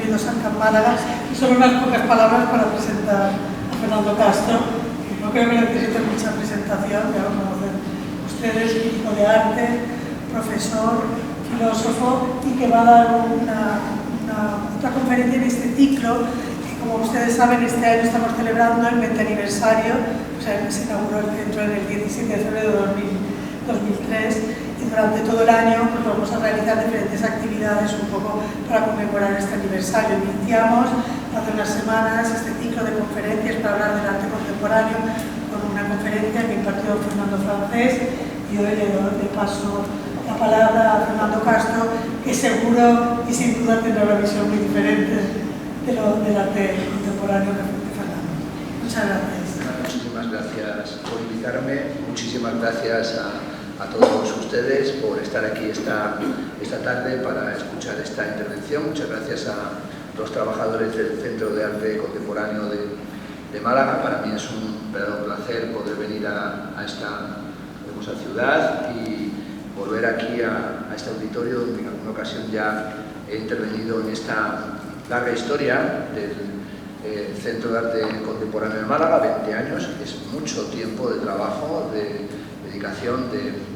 bienvenidos a Camp Málaga. Y solo unas pocas palabras para presentar a Fernando Castro, que no creo que necesite mucha presentación, ya lo conocen ustedes, crítico de arte, profesor, filósofo, y que va a dar otra conferencia en este ciclo, que como ustedes saben, este año estamos celebrando el 20 aniversario, o sea, se inauguró el centro en el 17 de febrero de 2003, y durante todo el año pues, vamos a realizar diferentes actividades un poco para conmemorar este aniversario. Iniciamos hace unas semanas este ciclo de conferencias para hablar del arte contemporáneo con una conferencia que impartió Fernando Francés, y hoy le paso la palabra a Fernando Castro, que seguro y sin duda tendrá una visión muy diferente del arte contemporáneo de Fernando. Muchas gracias. Muchísimas gracias por invitarme, muchísimas gracias a todos ustedes por estar aquí esta tarde para escuchar esta intervención. Muchas gracias a los trabajadores del Centro de Arte Contemporáneo de Málaga. Para mí es un verdadero placer poder venir a esta hermosa ciudad y volver aquí a este auditorio donde en alguna ocasión ya he intervenido en esta larga historia del Centro de Arte Contemporáneo de Málaga. 20 años, es mucho tiempo de trabajo, de dedicación, de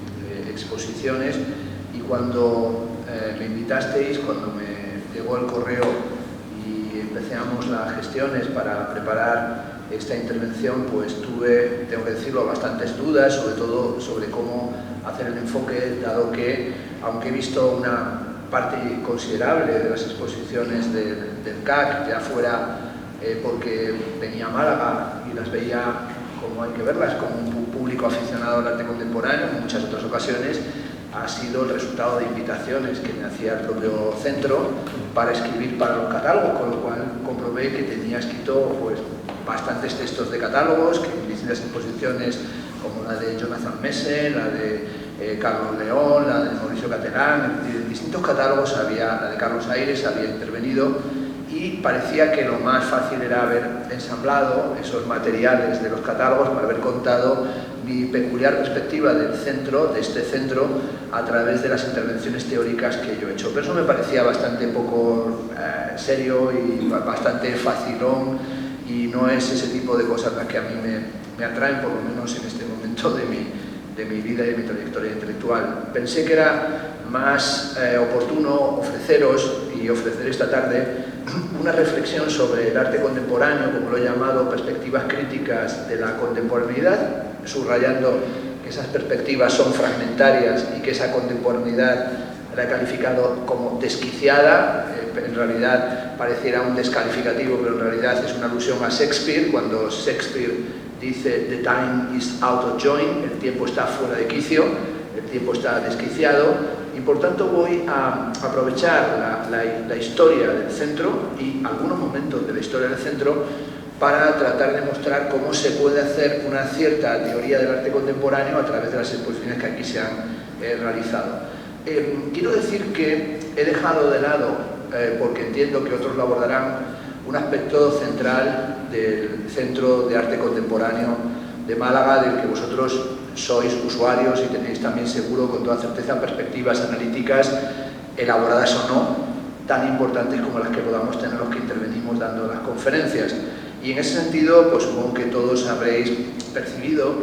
exposiciones, y cuando me invitasteis, cuando me llegó el correo y empezamos las gestiones para preparar esta intervención, pues tuve, tengo que decirlo, bastantes dudas, sobre todo sobre cómo hacer el enfoque, dado que, aunque he visto una parte considerable de las exposiciones del CAC, ya fuera porque venía a Málaga y las veía como hay que verlas, como un público aficionado al arte contemporáneo, en muchas otras ocasiones ha sido el resultado de invitaciones que me hacía el propio centro para escribir para los catálogos, con lo cual comprobé que tenía escrito pues, bastantes textos de catálogos, que en distintas exposiciones como la de Jonathan Messe, la de Carlos León, la de Mauricio Catalán, en distintos catálogos la de Carlos Aires había intervenido, y parecía que lo más fácil era haber ensamblado esos materiales de los catálogos para haber contado mi peculiar perspectiva del centro, de este centro, a través de las intervenciones teóricas que yo he hecho. Pero eso me parecía bastante poco serio y bastante facilón, y no es ese tipo de cosas las que a mí me atraen, por lo menos en este momento de mi vida y de mi trayectoria intelectual. Pensé que era más oportuno ofreceros y ofrecer esta tarde una reflexión sobre el arte contemporáneo, como lo he llamado, perspectivas críticas de la contemporaneidad, subrayando que esas perspectivas son fragmentarias y que esa contemporaneidad la he calificado como desquiciada. En realidad pareciera un descalificativo, pero en realidad es una alusión a Shakespeare, cuando Shakespeare dice "the time is out of joint", el tiempo está fuera de quicio, el tiempo está desquiciado. Y por tanto voy a aprovechar la historia del centro y algunos momentos de la historia del centro para tratar de mostrar cómo se puede hacer una cierta teoría del arte contemporáneo a través de las exposiciones que aquí se han realizado. Quiero decir que he dejado de lado, porque entiendo que otros lo abordarán, un aspecto central del Centro de Arte Contemporáneo de Málaga, del que vosotros sois usuarios y tenéis también seguro con toda certeza perspectivas analíticas, elaboradas o no, tan importantes como las que podamos tener los que intervenimos dando las conferencias. Y en ese sentido, pues supongo que todos habréis percibido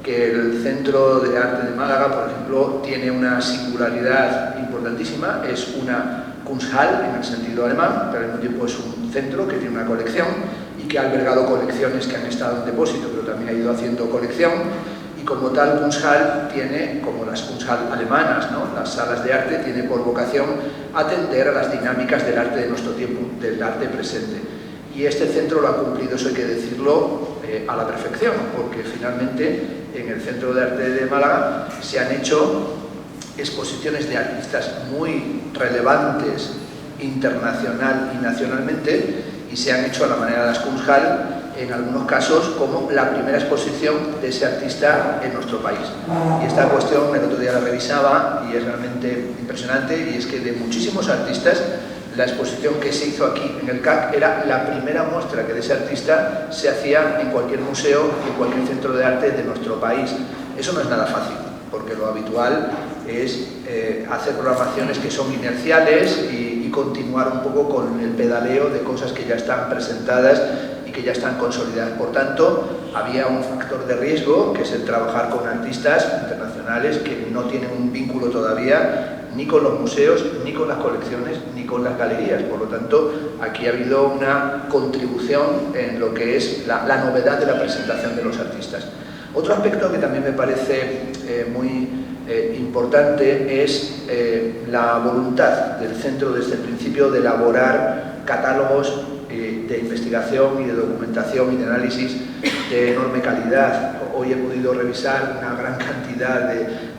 que el Centro de Arte de Málaga, por ejemplo, tiene una singularidad importantísima. Es una Kunsthalle en el sentido alemán, pero al mismo tiempo es un centro que tiene una colección y que ha albergado colecciones que han estado en depósito, pero también ha ido haciendo colección. Y como tal, Kunsthalle tiene, como las Kunsthalle alemanas, ¿no?, las salas de arte, tiene por vocación atender a las dinámicas del arte de nuestro tiempo, del arte presente. Y este centro lo ha cumplido, eso hay que decirlo, a la perfección, porque finalmente en el Centro de Arte de Málaga se han hecho exposiciones de artistas muy relevantes internacional y nacionalmente, y se han hecho a la manera de las Kunsthalle, en algunos casos como la primera exposición de ese artista en nuestro país. Y esta cuestión el otro día la revisaba y es realmente impresionante, y es que de muchísimos artistas la exposición que se hizo aquí en el CAC era la primera muestra que de ese artista se hacía en cualquier museo, en cualquier centro de arte de nuestro país. Eso no es nada fácil, porque lo habitual es hacer programaciones que son inerciales y continuar un poco con el pedaleo de cosas que ya están presentadas y que ya están consolidadas. Por tanto, había un factor de riesgo, que es el trabajar con artistas internacionales que no tienen un vínculo todavía ni con los museos, ni con las colecciones, ni con las galerías. Por lo tanto, aquí ha habido una contribución en lo que es la novedad de la presentación de los artistas. Otro aspecto que también me parece muy importante es la voluntad del centro desde el principio de elaborar catálogos de investigación y de documentación y de análisis de enorme calidad. Hoy he podido revisar una gran cantidad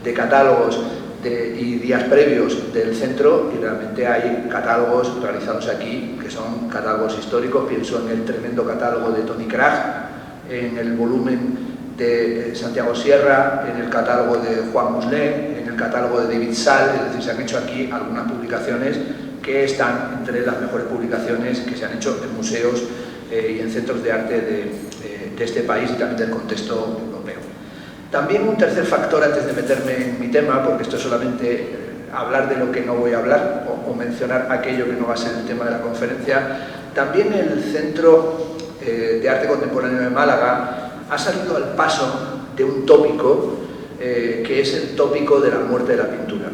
de catálogos y días previos del centro, y realmente hay catálogos realizados aquí que son catálogos históricos. Pienso en el tremendo catálogo de Tony Krag, en el volumen de Santiago Sierra, en el catálogo de Juan Muslet, en el catálogo de David Sall. Es decir, se han hecho aquí algunas publicaciones que están entre las mejores publicaciones que se han hecho en museos y en centros de arte de este país y también del contexto europeo. También un tercer factor, antes de meterme en mi tema, porque esto es solamente hablar de lo que no voy a hablar o mencionar aquello que no va a ser el tema de la conferencia, también el Centro de Arte Contemporáneo de Málaga ha salido al paso de un tópico que es el tópico de la muerte de la pintura.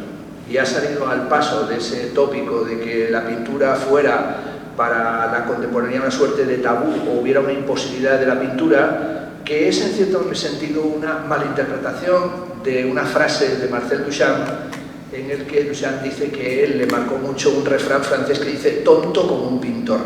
Y ha salido al paso de ese tópico de que la pintura fuera para la contemporaneidad una suerte de tabú o hubiera una imposibilidad de la pintura, que es en cierto sentido una malinterpretación de una frase de Marcel Duchamp, en el que Duchamp dice que él le marcó mucho un refrán francés que dice tonto como un pintor.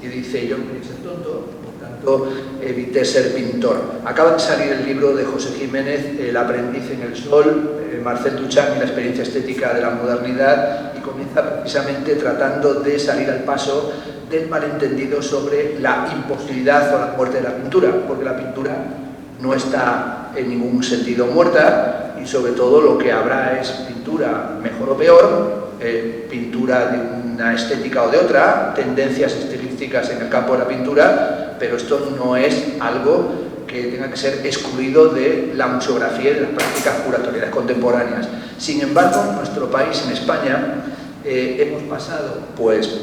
Y dice, yo no quería ser tonto, por tanto evité ser pintor. Acaba de salir el libro de José Jiménez, El aprendiz en el sol, Marcel Duchamp y la experiencia estética de la modernidad, y comienza precisamente tratando de salir al paso del malentendido sobre la imposibilidad o la muerte de la pintura, porque la pintura no está en ningún sentido muerta, y sobre todo lo que habrá es pintura mejor o peor, pintura de una estética o de otra, tendencias estilísticas en el campo de la pintura, pero esto no es algo que tenga que ser excluido de la museografía y de las prácticas curatoriales contemporáneas. Sin embargo, en nuestro país, en España, hemos pasado pues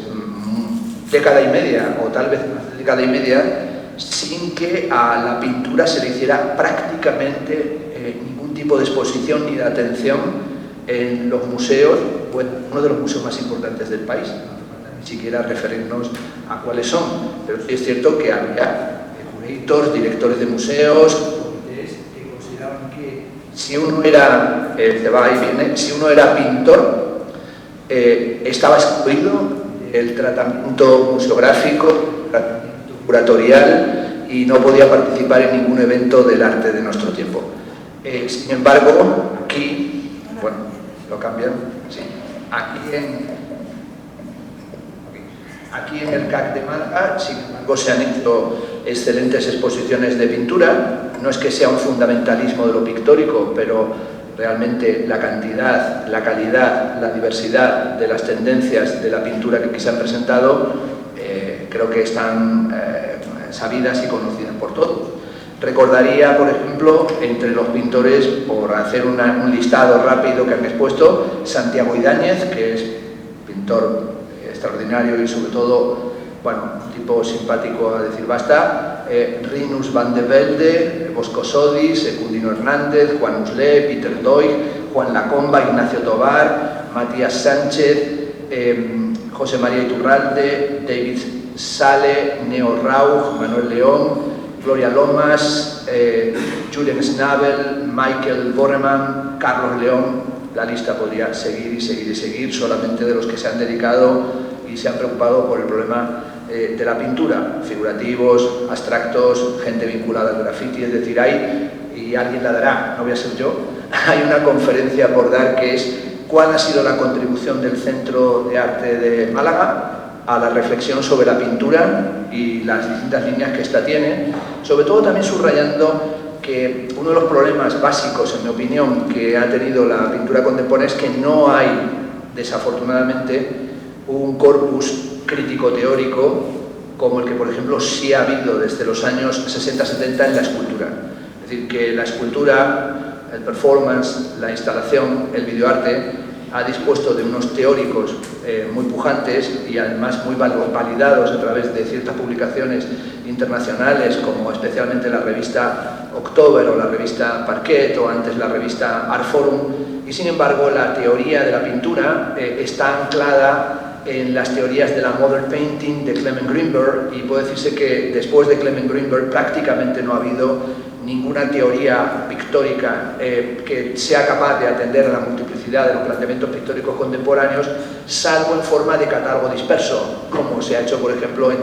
década y media, o tal vez más de década y media, sin que a la pintura se le hiciera prácticamente ningún tipo de exposición ni de atención en los museos, bueno, uno de los museos más importantes del país. No hace falta ni siquiera referirnos a cuáles son, pero sí es cierto que había curadores, directores de museos, comités que consideraban que si uno era, si uno era pintor, estaba excluido el tratamiento museográfico, el tratamiento curatorial, y no podía participar en ningún evento del arte de nuestro tiempo. Sin embargo, aquí, bueno, lo cambian, sí, aquí en el CAC de Málaga, sin embargo, se han hecho excelentes exposiciones de pintura. No es que sea un fundamentalismo de lo pictórico, pero realmente la cantidad, la calidad, la diversidad de las tendencias de la pintura que aquí se han presentado creo que están sabidas y conocidas por todos. Recordaría, por ejemplo, entre los pintores, por hacer un listado rápido que han expuesto, Santiago Ibáñez, que es pintor extraordinario y sobre todo, bueno, un tipo simpático a decir basta, Rinus van de Velde, Bosco Sodis, Secundino Hernández, Juan Muslet, Peter Doig, Juan Lacomba, Ignacio Tobar, Matías Sánchez, José María Iturralde, David Sale, Neo Rauch, Manuel León, Gloria Lomas, Julian Schnabel, Michael Bornemann, Carlos León. La lista podría seguir y seguir y seguir, solamente de los que se han dedicado y se han preocupado por el problema de la pintura, figurativos, abstractos, gente vinculada al graffiti. Es decir, y alguien la dará, no voy a ser yo, hay una conferencia por dar que es cuál ha sido la contribución del Centro de Arte de Málaga a la reflexión sobre la pintura y las distintas líneas que ésta tiene, sobre todo también subrayando que uno de los problemas básicos, en mi opinión, que ha tenido la pintura contemporánea es que no hay, desafortunadamente, un corpus crítico-teórico como el que, por ejemplo, sí ha habido desde los años 60-70 en la escultura. Es decir, que la escultura, el performance, la instalación, el videoarte ha dispuesto de unos teóricos muy pujantes y además muy validados a través de ciertas publicaciones internacionales, como especialmente la revista October o la revista Parquet o antes la revista Art Forum, y sin embargo la teoría de la pintura está anclada en las teorías de la Modern Painting de Clement Greenberg, y puede decirse que después de Clement Greenberg prácticamente no ha habido ninguna teoría pictórica que sea capaz de atender a la multiplicidad de los planteamientos pictóricos contemporáneos, salvo en forma de catálogo disperso, como se ha hecho, por ejemplo, en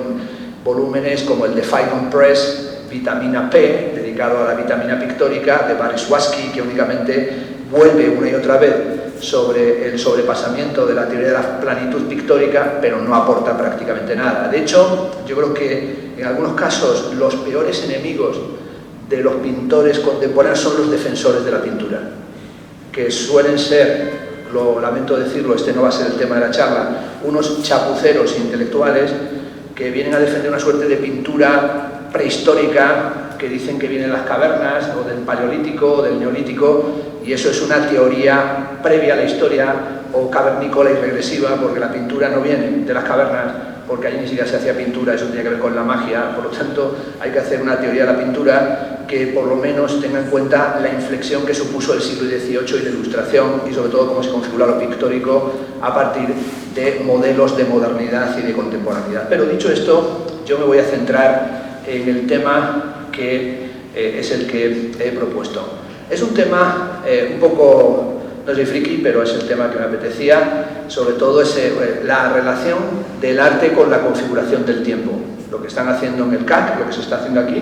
volúmenes como el de Phaidon Press, Vitamina P, dedicado a la vitamina pictórica, de Barry Swansky, que únicamente vuelve una y otra vez sobre el sobrepasamiento de la teoría de la planitud pictórica, pero no aporta prácticamente nada. De hecho, yo creo que en algunos casos los peores enemigos de los pintores contemporáneos son los defensores de la pintura, que suelen ser, lo lamento decirlo, este no va a ser el tema de la charla, unos chapuceros intelectuales que vienen a defender una suerte de pintura prehistórica, que dicen que viene de las cavernas, o del paleolítico, o del neolítico, y eso es una teoría previa a la historia, o cavernícola y regresiva, porque la pintura no viene de las cavernas, porque allí ni siquiera se hacía pintura, eso tenía que ver con la magia. Por lo tanto, hay que hacer una teoría de la pintura que por lo menos tenga en cuenta la inflexión que supuso el siglo XVIII y la Ilustración, y sobre todo cómo se configura lo pictórico a partir de modelos de modernidad y de contemporaneidad. Pero dicho esto, yo me voy a centrar en el tema que es el que he propuesto. Es un tema un poco, no soy friki, pero es el tema que me apetecía. Sobre todo es la relación del arte con la configuración del tiempo. Lo que están haciendo en el CAC, lo que se está haciendo aquí,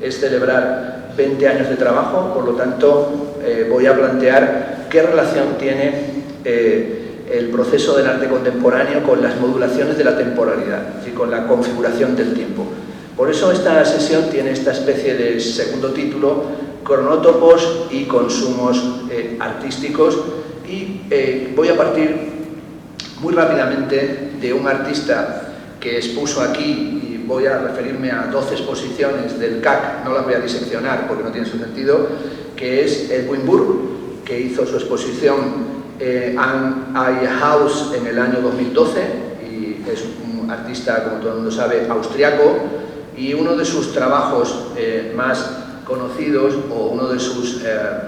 es celebrar 20 años de trabajo. Por lo tanto, voy a plantear qué relación tiene el proceso del arte contemporáneo con las modulaciones de la temporalidad, es decir, con la configuración del tiempo. Por eso esta sesión tiene esta especie de segundo título, Cronótopos y consumos artísticos, y voy a partir muy rápidamente de un artista que expuso aquí, y voy a referirme a 12 exposiciones del CAC, no las voy a diseccionar porque no tiene su sentido, que es Edwin Burke, que hizo su exposición An Eye House en el año 2012, y es un artista, como todo el mundo sabe, austriaco, y uno de sus trabajos más conocidos, o uno de sus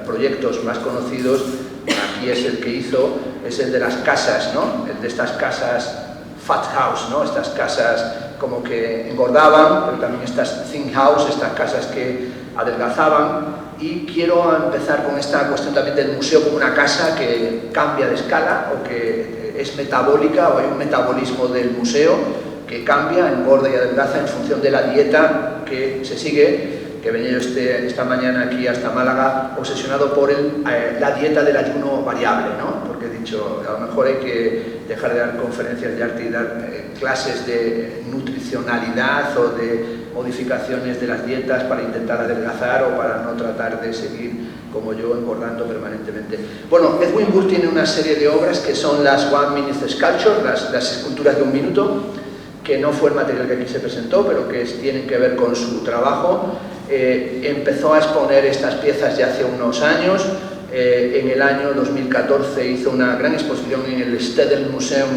proyectos más conocidos, aquí es el que hizo, es el de las casas, ¿no? El de estas casas fat house, ¿no? Estas casas como que engordaban, pero también estas thin house, estas casas que adelgazaban. Y quiero empezar con esta cuestión también del museo como una casa que cambia de escala, o que es metabólica, o hay un metabolismo del museo que cambia, engorda y adelgaza en función de la dieta que se sigue, que venía yo esta mañana aquí hasta Málaga obsesionado por la dieta del ayuno variable, ¿no? Porque he dicho, a lo mejor hay que dejar de dar conferencias de arte y dar clases de nutricionalidad o de modificaciones de las dietas para intentar adelgazar o para no tratar de seguir como yo engordando permanentemente. Bueno, Edwin Burke tiene una serie de obras que son las One Minute Sculpture, las esculturas de un minuto, que no fue el material que aquí se presentó, pero que tienen que ver con su trabajo. Empezó a exponer estas piezas ya hace unos años. En el año 2014 hizo una gran exposición en el Städelmuseum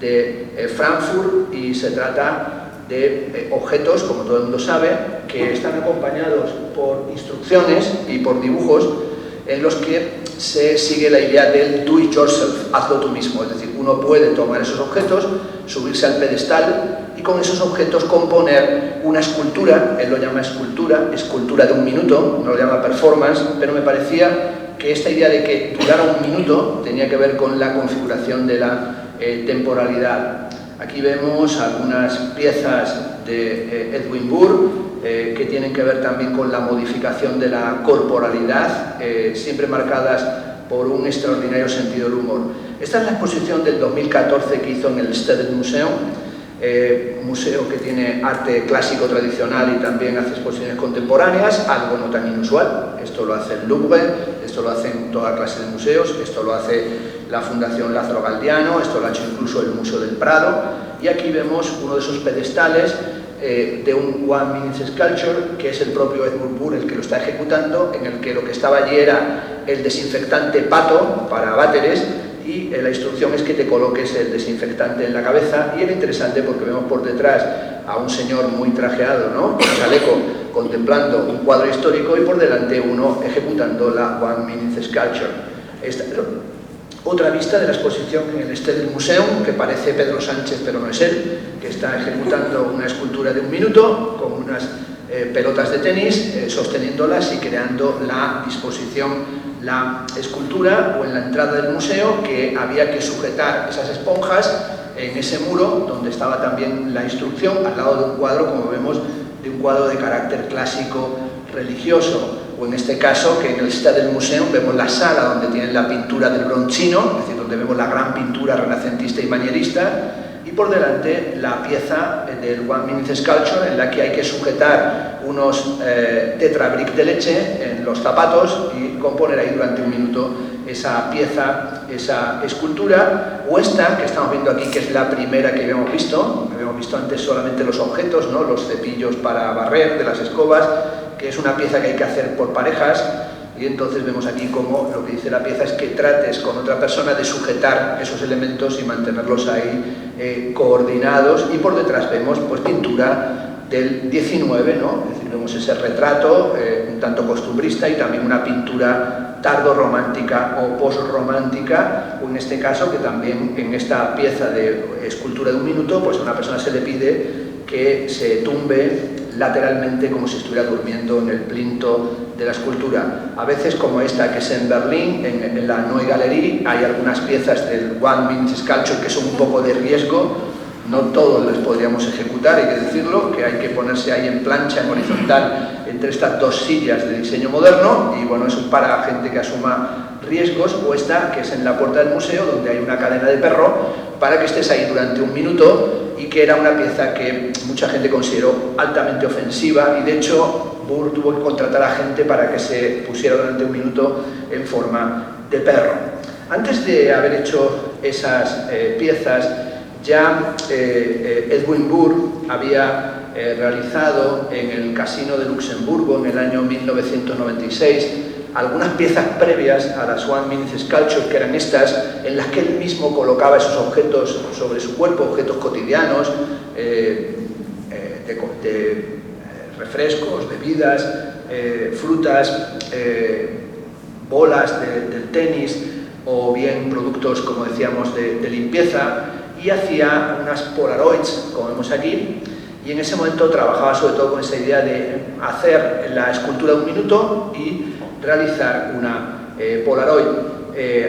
de Frankfurt, y se trata de objetos, como todo el mundo sabe, que están acompañados por instrucciones y por dibujos en los que se sigue la idea del do it yourself, hazlo tú mismo. Es decir, uno puede tomar esos objetos, subirse al pedestal y con esos objetos componer una escultura. Él lo llama escultura de un minuto, no lo llama performance, pero me parecía que esta idea de que durara un minuto tenía que ver con la configuración de la temporalidad. Aquí vemos algunas piezas de Edwin Burke que tienen que ver también con la modificación de la corporalidad, siempre marcadas por un extraordinario sentido del humor. Esta es la exposición del 2014 que hizo en el Städelmuseum, museo que tiene arte clásico tradicional y también hace exposiciones contemporáneas, algo no tan inusual. Esto lo hace el Louvre, esto lo hacen toda clase de museos, esto lo hace la Fundación Lázaro Galdiano, esto lo ha hecho incluso el Museo del Prado, y aquí vemos uno de esos pedestales de un One Minute Sculpture, que es el propio Edwin Burke el que lo está ejecutando, en el que lo que estaba allí era el desinfectante pato para váteres, y la instrucción es que te coloques el desinfectante en la cabeza, y era interesante porque vemos por detrás a un señor muy trajeado, ¿no?, con chaleco, contemplando un cuadro histórico, y por delante uno ejecutando la One Minute Sculpture. Otra vista de la exposición en el Stedel Museum, que parece Pedro Sánchez pero no es él, que está ejecutando una escultura de 1 minuto con unas pelotas de tenis, sosteniéndolas y creando la disposición, la escultura, o en la entrada del museo, que había que sujetar esas esponjas en ese muro donde estaba también la instrucción, al lado de un cuadro, como vemos, de un cuadro de carácter clásico religioso, o en este caso, que en el Stedel Museum vemos la sala donde tienen la pintura del Bronzino, es decir, donde vemos la gran pintura renacentista y manierista, y por delante la pieza del One Minute Sculpture, en la que hay que sujetar unos tetrabric de leche en los zapatos y componer ahí durante 1 minuto esa pieza, esa escultura, o esta que estamos viendo aquí, que es la primera que habíamos visto antes solamente los objetos, ¿no?, los cepillos para barrer de las escobas, que es una pieza que hay que hacer por parejas, y entonces vemos aquí cómo lo que dice la pieza es que trates con otra persona de sujetar esos elementos y mantenerlos ahí coordinados, y por detrás vemos pues pintura del 19, ¿no? Es decir, vemos ese retrato un tanto costumbrista, y también una pintura tardo-romántica o post-romántica, o en este caso que también en esta pieza de escultura de 1 minuto, pues a una persona se le pide que se tumbe lateralmente como si estuviera durmiendo en el plinto de la escultura. A veces, como esta que es en Berlín, en la Neue Galerie, hay algunas piezas del One Minute Sculpture que son un poco de riesgo. No todos les podríamos ejecutar, hay que decirlo, que hay que ponerse ahí en plancha, en horizontal, entre estas 2 sillas de diseño moderno, y bueno, eso es para gente que asuma riesgos, o esta, que es en la puerta del museo, donde hay una cadena de perro, para que estés ahí durante 1 minuto, y que era una pieza que mucha gente consideró altamente ofensiva, y de hecho Burr tuvo que contratar a gente para que se pusiera durante 1 minuto en forma de perro. Antes de haber hecho esas piezas, ya Edwin Burr había realizado en el Casino de Luxemburgo en el año 1996 algunas piezas previas a las One Minute Sculpture, que eran estas, en las que él mismo colocaba esos objetos sobre su cuerpo, objetos cotidianos, de refrescos, bebidas, frutas, bolas del tenis, o bien productos, como decíamos, de limpieza, y hacía unas Polaroids, como vemos aquí, y en ese momento trabajaba sobre todo con esa idea de hacer la escultura de 1 minuto y realizar una Polaroid.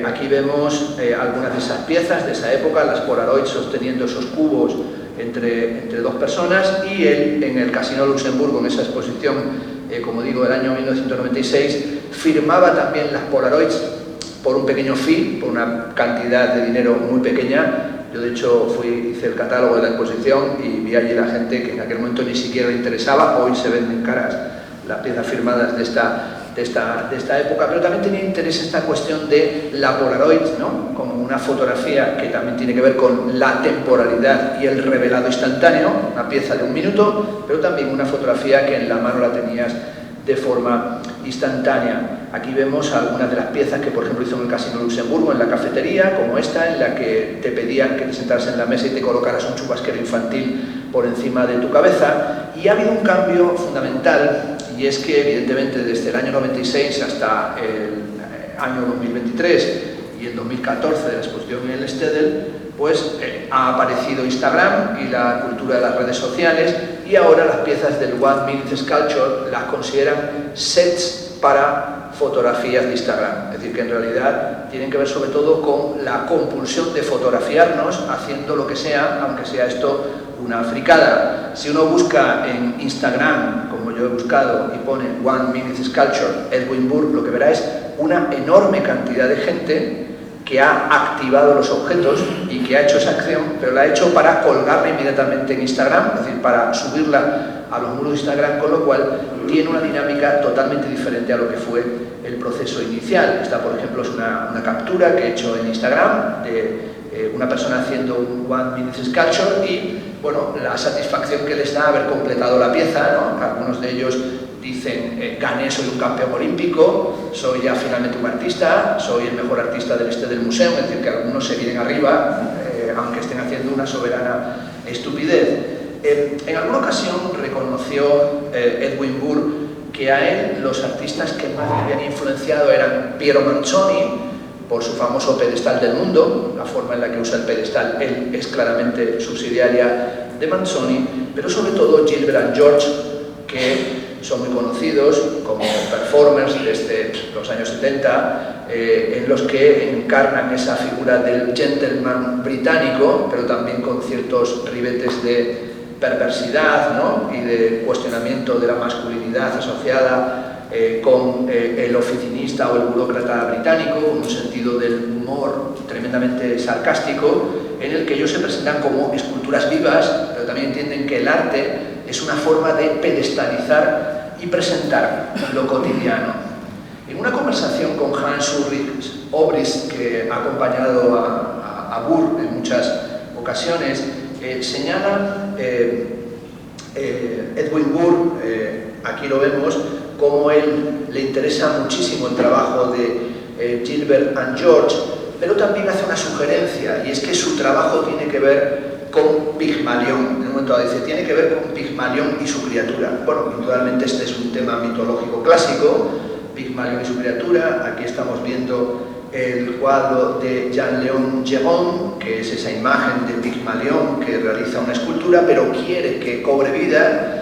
Aquí vemos algunas de esas piezas de esa época, las Polaroids sosteniendo esos cubos entre 2 personas, y él en el Casino de Luxemburgo, en esa exposición, como digo, del año 1996, firmaba también las Polaroids por un pequeño fee, por una cantidad de dinero muy pequeña. Yo de hecho hice el catálogo de la exposición y vi allí la gente que en aquel momento ni siquiera le interesaba. Hoy se venden caras las piezas firmadas de esta época, pero también tenía interés esta cuestión de la Polaroid, ¿no?, como una fotografía que también tiene que ver con la temporalidad y el revelado instantáneo, una pieza de 1 minuto, pero también una fotografía que en la mano la tenías de forma instantánea. Aquí vemos algunas de las piezas que, por ejemplo, hizo en el Casino de Luxemburgo, en la cafetería, como esta, en la que te pedían que te sentaras en la mesa y te colocaras un chubasquero infantil por encima de tu cabeza. Y ha habido un cambio fundamental, y es que, evidentemente, desde el año 96 hasta el año 2023 y el 2014 de la exposición en el Stedel, pues ha aparecido Instagram y la cultura de las redes sociales, y ahora las piezas del One Minute Sculpture las consideran sets para fotografías de Instagram. Es decir, que en realidad tienen que ver sobre todo con la compulsión de fotografiarnos haciendo lo que sea, aunque sea esto una fricada. Si uno busca en Instagram, como yo he buscado, y pone One Minute Sculpture Edwin Burr, lo que verá es una enorme cantidad de gente que ha activado los objetos y que ha hecho esa acción, pero la ha hecho para colgarla inmediatamente en Instagram, es decir, para subirla a los muros de Instagram, con lo cual tiene una dinámica totalmente diferente a lo que fue el proceso inicial. Esta, por ejemplo, es una captura que he hecho en Instagram de una persona haciendo un One Minute Sculpture, y bueno, la satisfacción que les da haber completado la pieza, ¿no? Algunos de ellos dicen gané, soy un campeón olímpico, soy ya finalmente un artista, soy el mejor artista del este del museo, es decir, que algunos se vienen arriba, aunque estén haciendo una soberana estupidez. En alguna ocasión reconoció Edwin Burke que a él los artistas que más le habían influenciado eran Piero Manzoni, por su famoso pedestal del mundo, la forma en la que usa el pedestal, él es claramente subsidiaria de Manzoni, pero sobre todo Gilbert and George, que son muy conocidos como performers desde los años 70, en los que encarnan esa figura del gentleman británico, pero también con ciertos ribetes de perversidad, ¿no? Y de cuestionamiento de la masculinidad asociada con el oficinista o el burócrata británico, con un sentido del humor tremendamente sarcástico, en el que ellos se presentan como esculturas vivas, pero también entienden que el arte es una forma de pedestalizar y presentar lo cotidiano. En una conversación con Hans Ulrich Obrist, que ha acompañado a Burke en muchas ocasiones, señala Edwin Burke, aquí lo vemos, como él le interesa muchísimo el trabajo de Gilbert and George, pero también hace una sugerencia, y es que su trabajo tiene que ver con Pigmalión. En un momento dado dice, tiene que ver con Pigmalión y su criatura. Bueno, indudablemente este es un tema mitológico clásico, Pigmalión y su criatura. Aquí estamos viendo el cuadro de Jean-Léon Gérôme, que es esa imagen de Pigmalión que realiza una escultura, pero quiere que cobre vida,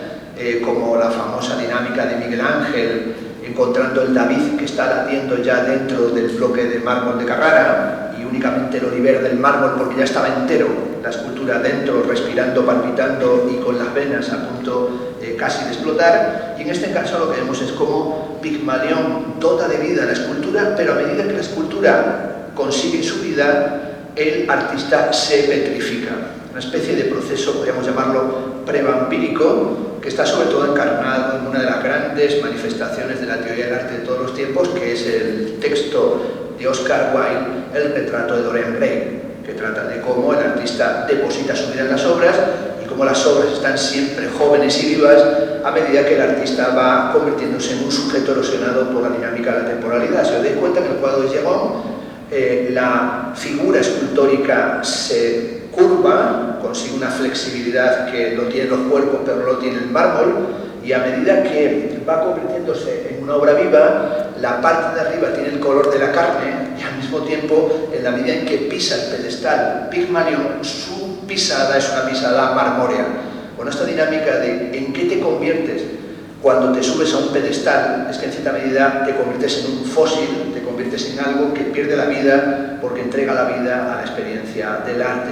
como la famosa dinámica de Miguel Ángel, encontrando el David que está latiendo ya dentro del bloque de mármol de Carrara, y únicamente lo libera del mármol porque ya estaba entero la escultura dentro, respirando, palpitando y con las venas a punto casi de explotar. Y en este caso lo que vemos es cómo Pigmalión dota de vida a la escultura, pero a medida que la escultura consigue su vida, el artista se petrifica. Una especie de proceso, podríamos llamarlo prevampírico, que está sobre todo encarnado en una de las grandes manifestaciones de la teoría del arte de todos los tiempos, que es el texto de Oscar Wilde, El retrato de Dorian Gray, que trata de cómo el artista deposita su vida en las obras y cómo las obras están siempre jóvenes y vivas a medida que el artista va convirtiéndose en un sujeto erosionado por la dinámica de la temporalidad. Si os dais cuenta, en el cuadro de Gérôme, la figura escultórica se curva, consigue una flexibilidad que no tienen los cuerpos, pero no lo tiene el mármol, y a medida que va convirtiéndose en una obra viva, la parte de arriba tiene el color de la carne, y al mismo tiempo, en la medida en que pisa el pedestal Pigmalión, su pisada es una pisada marmórea. Bueno, esta dinámica de en qué te conviertes cuando te subes a un pedestal, es que en cierta medida te conviertes en un fósil, te conviertes en algo que pierde la vida porque entrega la vida a la experiencia del arte.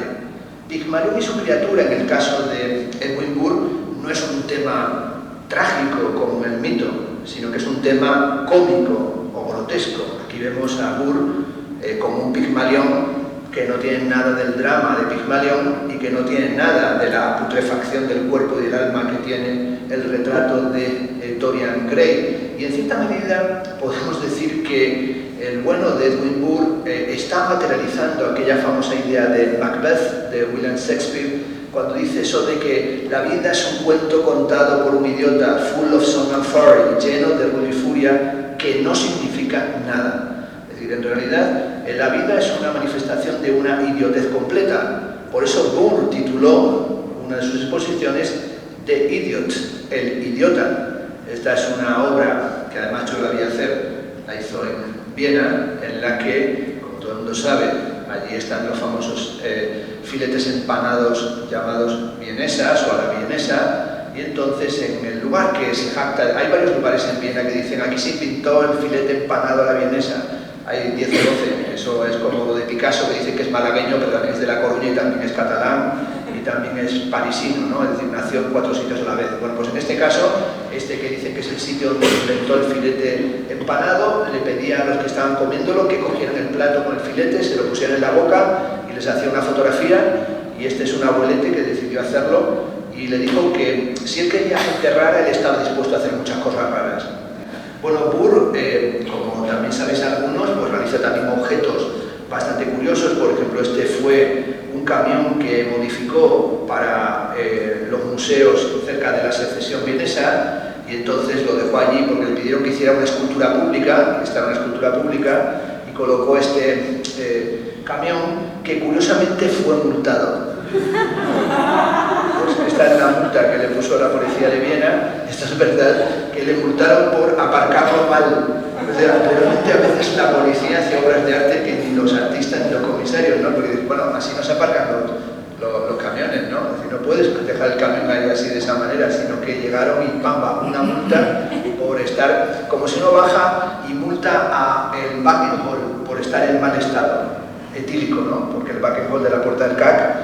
Pigmalión y su criatura, en el caso de Edwin Burke, no es un tema trágico como el mito, sino que es un tema cómico o grotesco. Aquí vemos a Burke como un Pigmalión que no tiene nada del drama de Pigmalión y que no tiene nada de la putrefacción del cuerpo y del alma que tiene el retrato de Dorian Gray. Y en cierta medida podemos decir que el bueno de Edwin Burke está materializando aquella famosa idea de Macbeth de William Shakespeare, cuando dice eso de que la vida es un cuento contado por un idiota, full of song and fury, lleno de ruido y furia, que no significa nada. Es decir, en realidad la vida es una manifestación de una idiotez completa. Por eso Burke tituló una de sus exposiciones The Idiot, el idiota. Esta es una obra que además yo la vi hacer, la hizo en Viena, en la que, como todo el mundo sabe, allí están los famosos filetes empanados llamados vienesas o a la vienesa, y entonces en el lugar que se jacta, hay varios lugares en Viena que dicen aquí se pintó el filete empanado a la vienesa, hay 10 o 12, eso es como lo de Picasso que dice que es malagueño pero también es de La Coruña y también es catalán y también es parisino, ¿no? Es decir, nació en 4 sitios a la vez. Bueno, pues en este caso, este que dicen que es el sitio donde se inventó el filete empanado, le pedía a los que estaban comiéndolo que cogieran el plato con el filete, se lo pusieran en la boca y les hacía una fotografía, y este es un abuelete que decidió hacerlo y le dijo que si él quería gente rara, él estaba dispuesto a hacer muchas cosas raras. Bueno, Burke, como también sabéis algunos, pues realiza también objetos bastante curiosos. Por ejemplo, este fue un camión que modificó para los museos cerca de la Secesión vienesa, y entonces lo dejó allí porque le pidieron que hiciera una escultura pública, y colocó este camión que curiosamente fue multado. Pues esta es la multa que le puso la policía de Viena. Esto es verdad, que le multaron por aparcarlo mal. O sea, realmente a veces la policía hace obras de arte que ni los artistas ni los comisarios, ¿no? Porque bueno, así no se aparcan los camiones, ¿no? Es decir, no puedes dejar el camión ahí así de esa manera, sino que llegaron y ¡pamba! Una multa por estar, como si uno baja y multa a el Buckingham por estar en mal estado etílico, ¿no? Porque el Buckingham de la Puerta del CAC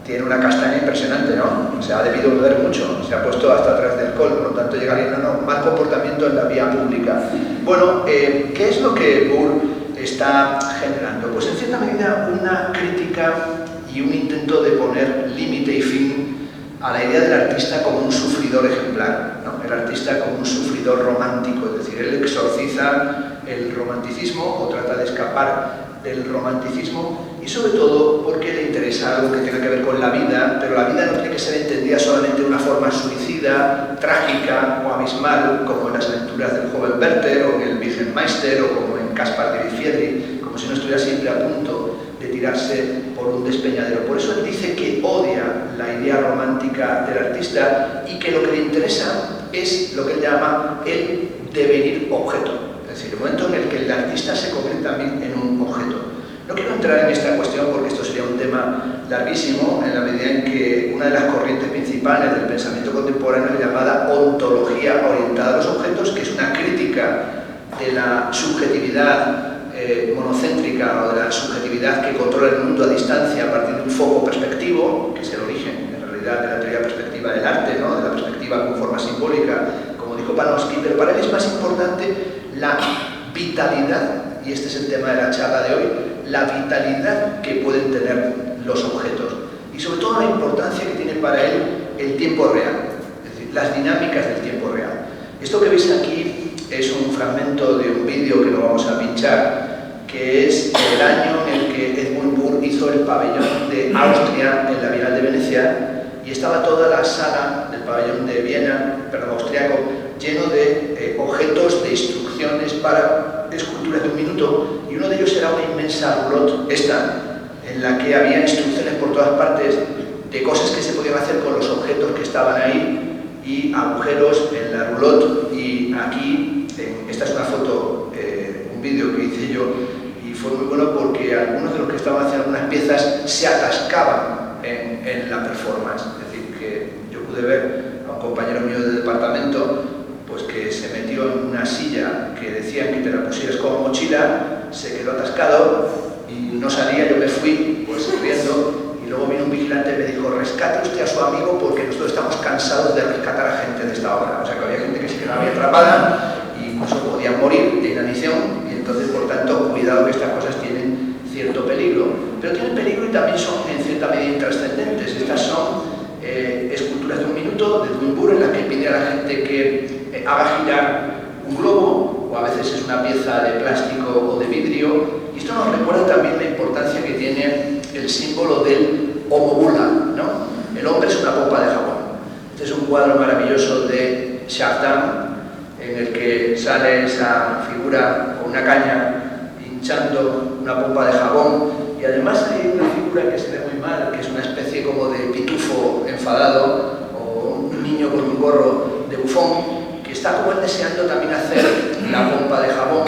tiene una castaña impresionante, ¿no? Se ha debido beber mucho, se ha puesto hasta atrás del alcohol, por lo tanto llegaría a mal comportamiento en la vía pública. Bueno, ¿qué es lo que Burr está generando? Pues en cierta medida una crítica y un intento de poner límite y fin a la idea del artista como un sufridor ejemplar, ¿no? El artista como un sufridor romántico, es decir, él exorciza el romanticismo o trata de escapar del romanticismo, y sobre todo porque le interesa algo que tenga que ver con la vida, pero la vida no tiene que ser entendida solamente de una forma suicida, trágica o abismal, como en las aventuras del joven Werther o en el Wirtgenmeister o como en Caspar de Fiedri, como si no estuviera siempre a punto de tirarse por un despeñadero. Por eso él dice que odia la idea romántica del artista y que lo que le interesa es lo que él llama el devenir objeto, es decir, el momento en el que el artista se convierte también en un objeto. No quiero entrar en esta cuestión porque esto sería un tema larguísimo, en la medida en que una de las corrientes principales del pensamiento contemporáneo es llamada ontología orientada a los objetos, que es una crítica de la subjetividad monocéntrica o de la subjetividad que controla el mundo a distancia a partir de un foco perspectivo, que es el origen, en realidad, de la teoría perspectiva del arte, ¿no? De la perspectiva con forma simbólica, como dijo Panofsky, pero para él es más importante la vitalidad, y este es el tema de la charla de hoy, la vitalidad que pueden tener los objetos y sobre todo la importancia que tiene para él el tiempo real, es decir, las dinámicas del tiempo real. Esto que veis aquí es un fragmento de un vídeo que lo vamos a pinchar, que es el año en el que Edmund Burr hizo el pabellón de Austria en la Bienal de Venecia, y estaba toda la sala del pabellón de Viena, perdón, austriaco, lleno de objetos, de instrucciones para esculturas de un minuto, y uno de ellos era una inmensa roulotte, en la que había instrucciones por todas partes de cosas que se podían hacer con los objetos que estaban ahí, y agujeros en la roulotte. Y aquí, esta es una foto, un vídeo que hice yo, y fue muy bueno porque algunos de los que estaban haciendo algunas piezas se atascaban en la performance. Es decir, que yo pude ver a un compañero mío del departamento pues que se metió en una silla que decían que te la pusieras como mochila, se quedó atascado y no salía. Yo me fui pues riendo, y luego vino un vigilante y me dijo: rescate usted a su amigo porque nosotros estamos cansados de rescatar a gente de esta obra. O sea, que había gente que se quedaba ahí atrapada y incluso podían morir de inanición, y entonces, por tanto, cuidado, que estas cosas tienen cierto peligro, pero tienen peligro y también son en cierta medida intrascendentes. Estas son esculturas de un minuto de Edmund Burr, en las que pide a la gente que haga girar un globo, o a veces es una pieza de plástico o de vidrio, y esto nos recuerda también la importancia que tiene el símbolo del homo bulla, ¿no? El hombre es una pompa de jabón. Este es un cuadro maravilloso de Chardin, en el que sale esa figura con una caña hinchando una pompa de jabón, y además hay una figura que se ve muy mal, que es una especie como de pitufo enfadado, o un niño con un gorro de bufón, que está como él deseando también hacer la pompa de jabón.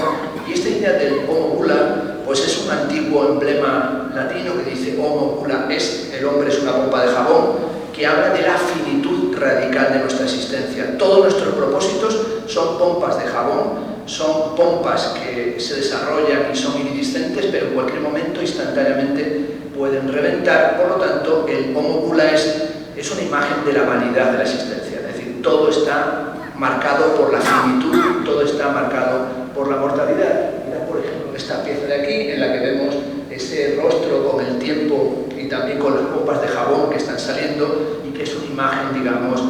Y esta idea del homo bulla pues es un antiguo emblema latino que dice homo bulla es, el hombre es una pompa de jabón, que habla de la finitud radical de nuestra existencia. Todos nuestros propósitos son pompas de jabón, son pompas que se desarrollan y son iridiscentes, pero en cualquier momento, instantáneamente, pueden reventar. Por lo tanto, el homo bulla es una imagen de la vanidad de la existencia, es decir, todo está marcado por la finitud, todo está marcado por la mortalidad. Mirad, por ejemplo, esta pieza de aquí, en la que vemos ese rostro con el tiempo y también con las pompas de jabón que están saliendo, y que es una imagen, digamos,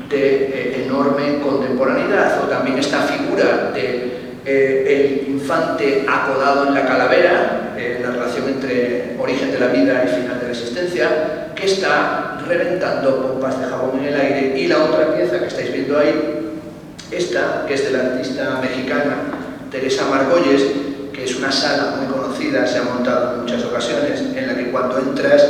de enorme contemporaneidad. O también esta figura de el infante acodado en la calavera, la relación entre origen de la vida y final de la existencia, que está reventando pompas de jabón en el aire. Y la otra pieza que estáis viendo ahí Esta, que es de la artista mexicana Teresa Margolles, que es una sala muy conocida, se ha montado en muchas ocasiones, en la que cuando entras,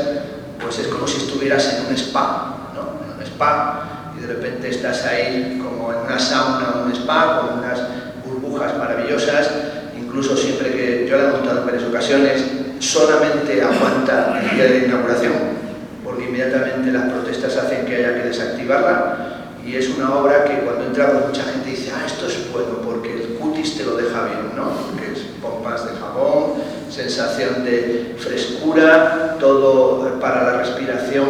pues es como si estuvieras en un spa, ¿no? En un spa, y de repente estás ahí como en una sauna o un spa, con unas burbujas maravillosas. Incluso siempre que yo la he montado en varias ocasiones, solamente aguanta el día de la inauguración, porque inmediatamente las protestas hacen que haya que desactivarla. Y es una obra que cuando entra pues mucha gente dice, ah, esto es bueno, porque el cutis te lo deja bien, ¿no? Porque es pompas de jabón, sensación de frescura, todo para la respiración,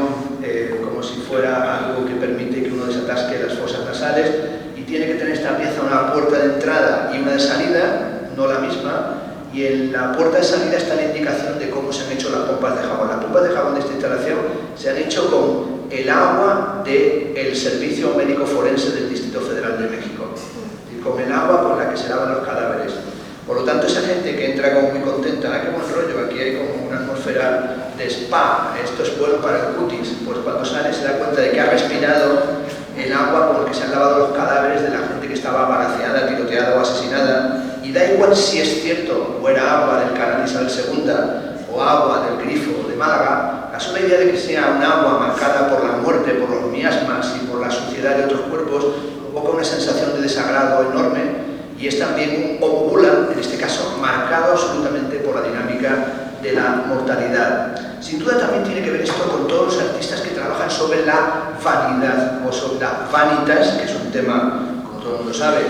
como si fuera algo que permite que uno desatasque las fosas nasales, y tiene que tener esta pieza una puerta de entrada y una de salida, no la misma, y en la puerta de salida está la indicación de cómo se han hecho las pompas de jabón. Las pompas de jabón de esta instalación se han hecho con el agua del Servicio Médico Forense del Distrito Federal de México, y con el agua con la que se lavan los cadáveres. Por lo tanto, esa gente que entra como muy contenta, ¡ah, qué buen rollo! Aquí hay como una atmósfera de spa, esto es bueno para el cutis. Pues cuando sale se da cuenta de que ha respirado el agua con el que se han lavado los cadáveres de la gente que estaba balaceada, tiroteada o asesinada. Y da igual si es cierto o era agua del canal Isabel II o agua del grifo de Málaga, la sola idea de que sea un agua marcada por la muerte, por los miasmas y por la suciedad de otros cuerpos, provoca una sensación de desagrado enorme, y es también un ovula, en este caso, marcado absolutamente por la dinámica de la mortalidad. Sin duda también tiene que ver esto con todos los artistas que trabajan sobre la vanidad o sobre la vanitas, que es un tema, como todo el mundo sabe,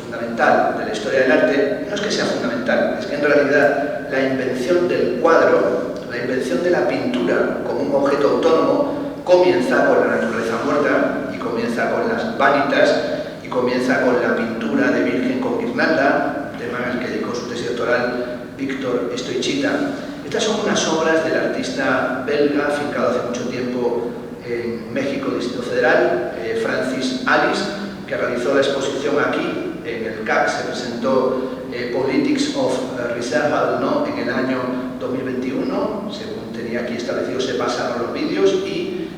fundamental de la historia del arte. No es que sea fundamental, es que en realidad la invención del cuadro, la invención de la pintura como un objeto autónomo, comienza con la naturaleza muerta y comienza con las vanitas y comienza con la pintura de Virgen con guirnalda, tema en el que dedicó su tesis doctoral Víctor Stoichita. Estas son unas obras del artista belga, afincado hace mucho tiempo en México, Distrito Federal, Francis Alice, que realizó la exposición aquí, en el CAC, se presentó Politics of Reserval, ¿no?, en el año 2021, según tenía aquí establecido, se pasaron los vídeos, y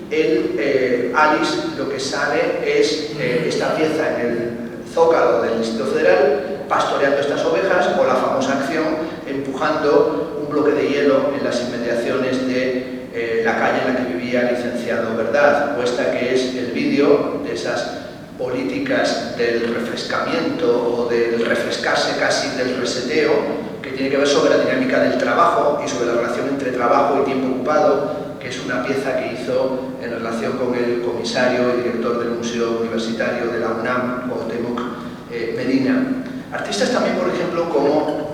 Alice lo que sale es esta pieza en el zócalo del Distrito Federal, pastoreando estas ovejas, o la famosa acción empujando un bloque de hielo en las inmediaciones de la calle en la que vivía el licenciado Verdad, o esta que es el vídeo de esas políticas del refrescamiento o del refrescarse casi, del reseteo, que tiene que ver sobre la dinámica del trabajo y sobre la relación entre trabajo y tiempo ocupado, que es una pieza que hizo en relación con el comisario y director del Museo Universitario de la UNAM, Cuauhtémoc Medina. Artistas también, por ejemplo, como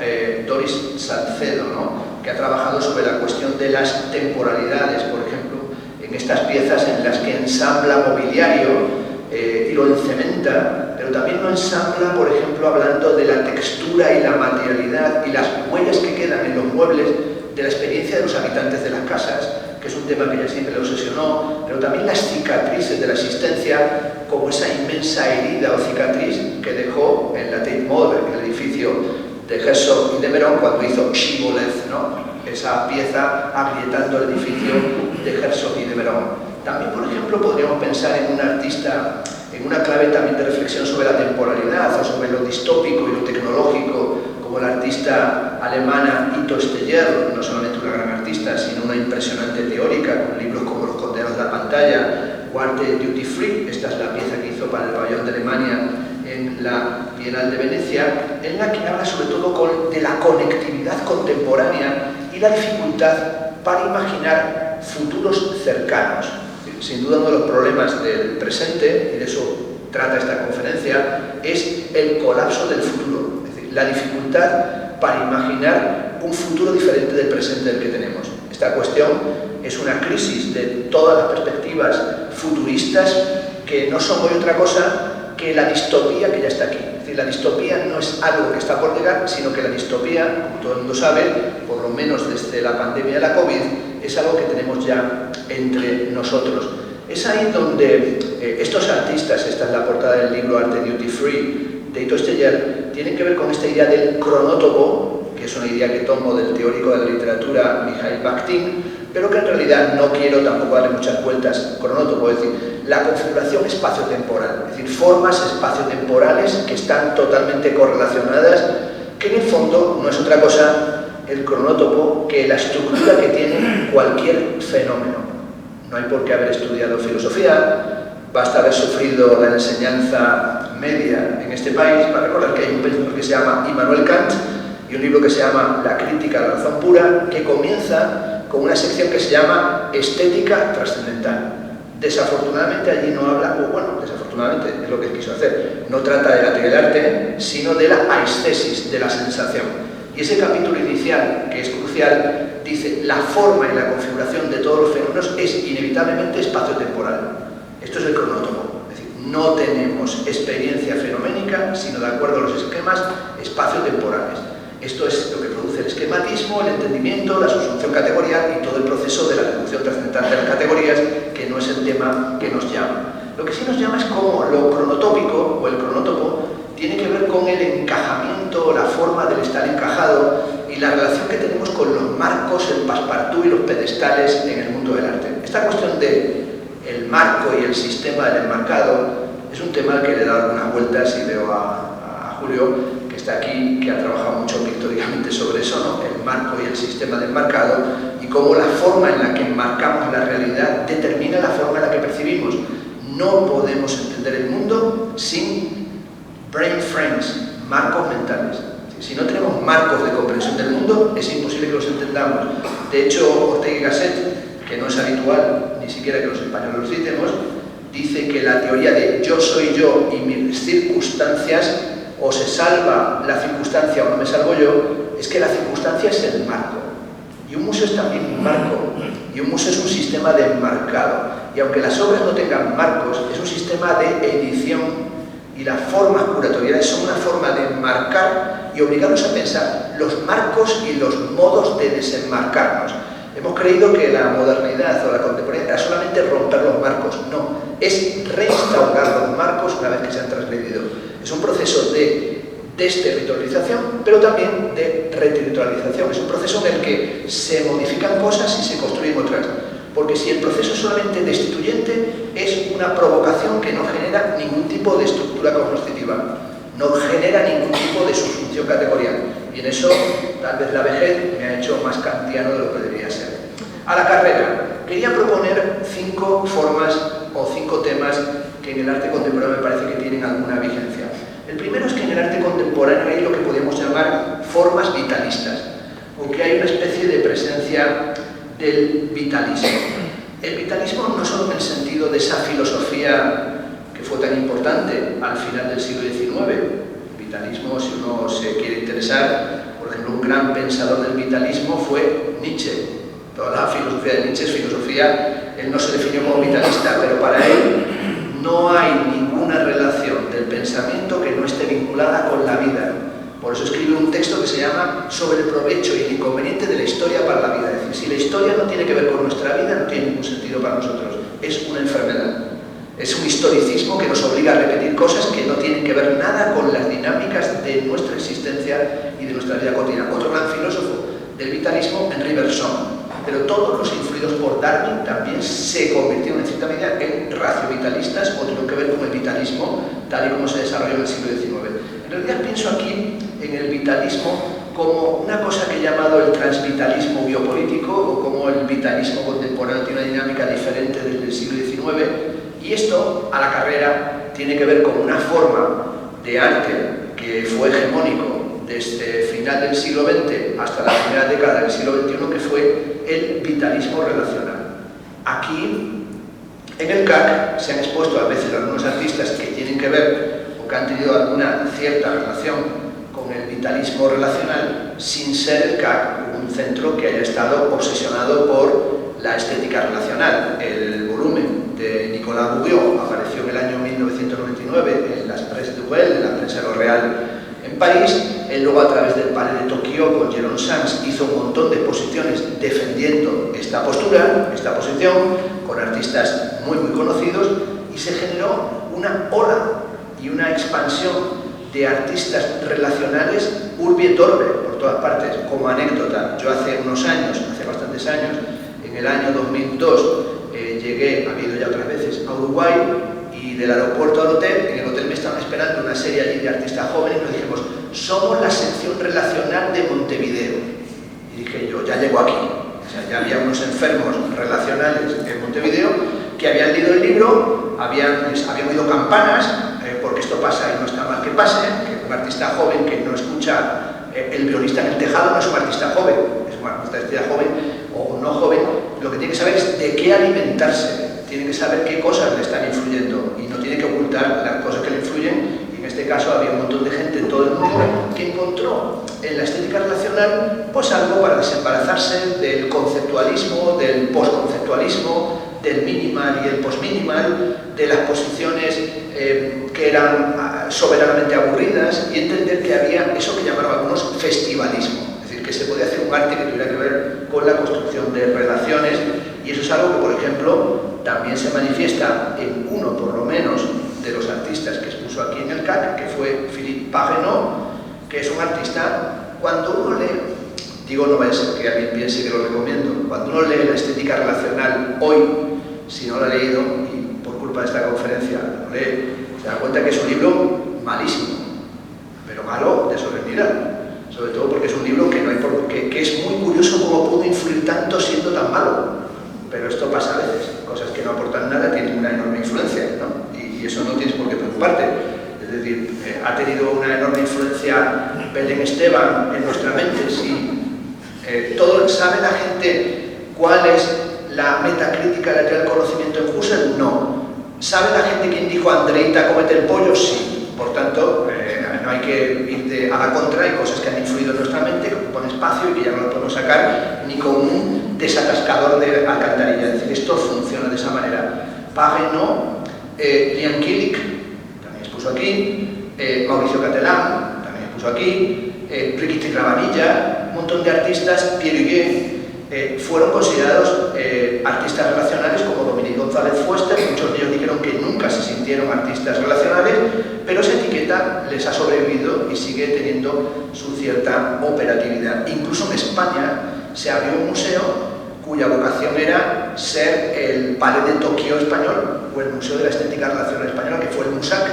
Doris Salcedo, ¿no?, que ha trabajado sobre la cuestión de las temporalidades, por ejemplo, en estas piezas en las que ensambla mobiliario y lo encementa, pero también lo ensambla, por ejemplo, hablando de la textura y la materialidad y las huellas que quedan en los muebles de la experiencia de los habitantes de las casas, que es un tema que ella siempre le obsesionó, pero también las cicatrices de la existencia, como esa inmensa herida o cicatriz que dejó en la Tate Modern, en el edificio de Herzog y de Meuron, cuando hizo Shibboleth, ¿no?, esa pieza agrietando el edificio de Herzog y de Meuron. También, por ejemplo, podríamos pensar en un artista, en una clave también de reflexión sobre la temporalidad o sobre lo distópico y lo tecnológico, como la artista alemana Ito Steyer, no solamente una gran artista, sino una impresionante teórica, con libros como Los condenados de la pantalla o Arte Duty Free. Esta es la pieza que hizo para el pabellón de Alemania en la Bienal de Venecia, en la que habla sobre todo de la conectividad contemporánea y la dificultad para imaginar futuros cercanos. Sin duda, uno de los problemas del presente, y de eso trata esta conferencia, es el colapso del futuro, es decir, la dificultad para imaginar un futuro diferente del presente del que tenemos. Esta cuestión es una crisis de todas las perspectivas futuristas que no son hoy otra cosa que la distopía que ya está aquí. Es decir, la distopía no es algo que está por llegar, sino que la distopía, como todo el mundo sabe, por lo menos desde la pandemia de la COVID, es algo que tenemos ya entre nosotros. Es ahí donde estos artistas, esta es la portada del libro Arte Duty Free de Ito Steyer, tienen que ver con esta idea del cronótopo, que es una idea que tomo del teórico de la literatura Mikhail Bakhtin, pero que en realidad no quiero tampoco darle muchas vueltas. Cronótopo, es decir, la configuración espacio-temporal, es decir, formas espacio-temporales que están totalmente correlacionadas, que en el fondo no es otra cosa el cronótopo que la estructura que tiene cualquier fenómeno. No hay por qué haber estudiado filosofía, basta haber sufrido la enseñanza media en este país para recordar que hay un pensador que se llama Immanuel Kant y un libro que se llama La crítica de la razón pura, que comienza con una sección que se llama Estética trascendental. Desafortunadamente allí no habla, o bueno, desafortunadamente es lo que quiso hacer, no trata de la teoría del arte, sino de la aesthesis, de la sensación. Y ese capítulo inicial, que es crucial, dice la forma y la configuración de todos los fenómenos es inevitablemente espacio-temporal. Esto es el cronótopo, es decir, no tenemos experiencia fenoménica, sino de acuerdo a los esquemas espacio-temporales. Esto es lo que produce el esquematismo, el entendimiento, la subsunción categorial y todo el proceso de la deducción trascendental de las categorías, que no es el tema que nos llama. Lo que sí nos llama es cómo lo cronotópico o el cronótopo tiene que ver con el encajamiento, la forma del estar encajado y la relación que tenemos con los marcos, el passepartout y los pedestales en el mundo del arte. Esta cuestión de el marco y el sistema del enmarcado es un tema al que le he dado algunas vueltas y veo a Julio, que está aquí, que ha trabajado mucho pictóricamente sobre eso, ¿no? El marco y el sistema del enmarcado, y cómo la forma en la que enmarcamos la realidad determina la forma en la que percibimos. No podemos entender el mundo sin brain frames, marcos mentales. Si no tenemos marcos de comprensión del mundo, es imposible que los entendamos. De hecho, Ortega y Gasset, que no es habitual, ni siquiera que los españoles lo citemos, dice que la teoría de yo soy yo y mis circunstancias, o se salva la circunstancia o no me salvo yo, es que la circunstancia es el marco. Y un museo es también un marco, y un museo es un sistema de enmarcado. Y aunque las obras no tengan marcos, es un sistema de edición, y las formas curatoriales son una forma de enmarcar y obligarnos a pensar los marcos y los modos de desenmarcarnos. Hemos creído que la modernidad o la contemporaneidad era solamente romper los marcos. No, es reinstaurar los marcos una vez que se han transgredido. Es un proceso de desterritorialización, pero también de reterritorialización. Es un proceso en el que se modifican cosas y se construyen otras. Porque si el proceso es solamente destituyente, es una provocación que no genera ningún tipo de estructura cognoscitiva, no genera ningún tipo de subsunción categorial. Y en eso, tal vez la vejez me ha hecho más kantiano de lo que debería ser. A la carrera, quería proponer 5 formas o 5 temas que en el arte contemporáneo me parece que tienen alguna vigencia. El primero es que en el arte contemporáneo hay lo que podemos llamar formas vitalistas, o que hay una especie de presencia del vitalismo. El vitalismo no solo en el sentido de esa filosofía que fue tan importante al final del siglo XIX. El vitalismo, si uno se quiere interesar, por ejemplo, un gran pensador del vitalismo fue Nietzsche. Toda la filosofía de Nietzsche es filosofía, él no se definió como vitalista, pero para él no hay ninguna relación del pensamiento que no esté vinculada con la vida. Por eso escribe un texto que se llama Sobre el provecho y el inconveniente de la historia para la vida. Es decir, si la historia no tiene que ver con nuestra vida, no tiene ningún sentido para nosotros. Es una enfermedad. Es un historicismo que nos obliga a repetir cosas que no tienen que ver nada con las dinámicas de nuestra existencia y de nuestra vida cotidiana. Otro gran filósofo del vitalismo, Henri Bergson. Pero todos los influidos por Darwin también se convirtieron en cierta medida en racio-vitalistas o tuvieron que ver con el vitalismo tal y como se desarrolló en el siglo XIX. En realidad pienso aquí en el vitalismo como una cosa que he llamado el transvitalismo biopolítico, o como el vitalismo contemporáneo tiene una dinámica diferente desde el siglo XIX, y esto, a la carrera, tiene que ver con una forma de arte que fue hegemónico desde final del siglo XX hasta la primera década del siglo XXI, que fue el vitalismo relacional. Aquí, en el CAC, se han expuesto a veces algunos artistas que tienen que ver o que han tenido alguna cierta relación con el vitalismo relacional, sin ser el CAC un centro que haya estado obsesionado por la estética relacional. El volumen de Nicolas Bouguereau apareció en el año 1999 en las Presse Nouvelle, en la prensa L'Oréal en París. Él luego, a través del Palais de Tokio con Jérôme Sans, hizo un montón de exposiciones defendiendo esta postura, esta posición, con artistas muy conocidos, y se generó una ola y una expansión de artistas relacionales urbi et orbi. por todas partes. Como anécdota, yo hace unos años, hace bastantes años, en el año 2002, llegué, ha ido ya otras veces, a Uruguay, y del aeropuerto al hotel, en el hotel me estaban esperando una serie allí de artistas jóvenes, y nos dijimos, somos la sección relacional de Montevideo. Y dije yo, ya llego aquí. O sea, ya había unos enfermos relacionales en Montevideo que habían leído el libro, habían oído campanas, porque esto pasa y no está mal que pase, que un artista joven que no escucha el violista en el tejado no es un artista joven, es un artista joven o no joven, lo que tiene que saber es de qué alimentarse, tiene que saber qué cosas le están influyendo y no tiene que ocultar las cosas que le influyen. Y en este caso había un montón de gente en todo el mundo que encontró en la estética relacional pues algo para desembarazarse del conceptualismo, del postconceptualismo, del minimal y el postminimal, de las posiciones que eran soberanamente aburridas, y entender que había eso que llamaron algunos festivalismo, es decir, que se podía hacer un arte que tuviera que ver con la construcción de relaciones, y eso es algo que, por ejemplo, también se manifiesta en uno, por lo menos, de los artistas que expuso aquí en el CAC, que fue Philippe Pagenot, que es un artista, cuando uno lee, digo, no vaya a ser que alguien piense que lo recomiendo, cuando uno lee la estética relacional hoy, si no lo ha leído, y por culpa de esta conferencia lo lee, se da cuenta que es un libro malísimo, pero malo de solemnidad, sobre todo porque es un libro que, no hay que es muy curioso cómo pudo influir tanto siendo tan malo, pero esto pasa a veces, cosas que no aportan nada tienen una enorme influencia, ¿no? Y eso no tienes por qué preocuparte. Es decir, ha tenido una enorme influencia Belén Esteban en nuestra mente. Sí. ¿Sabe la gente cuál es la metacrítica del conocimiento en Husserl? No. ¿Sabe la gente quién dijo Andreita comete el pollo? Sí. Por tanto, no hay que ir a la contra, hay cosas que han influido en nuestra mente, que ocupan espacio y que ya no lo podemos sacar ni con un desatascador de alcantarilla. Es decir, esto funciona de esa manera. Pagenot, Liam Killick, también expuso aquí, Mauricio Catalán, también expuso aquí, Ricky Ravanilla, un montón de artistas, Pierre Huguet, fueron considerados artistas relacionales, como Dominique González Fuester. Muchos de ellos dijeron que nunca se sintieron artistas relacionales, pero esa etiqueta les ha sobrevivido y sigue teniendo su cierta operatividad. Incluso en España se abrió un museo cuya vocación era ser el Palais de Tokio español, o el Museo de la Estética Relacional Española, que fue el MUSAC,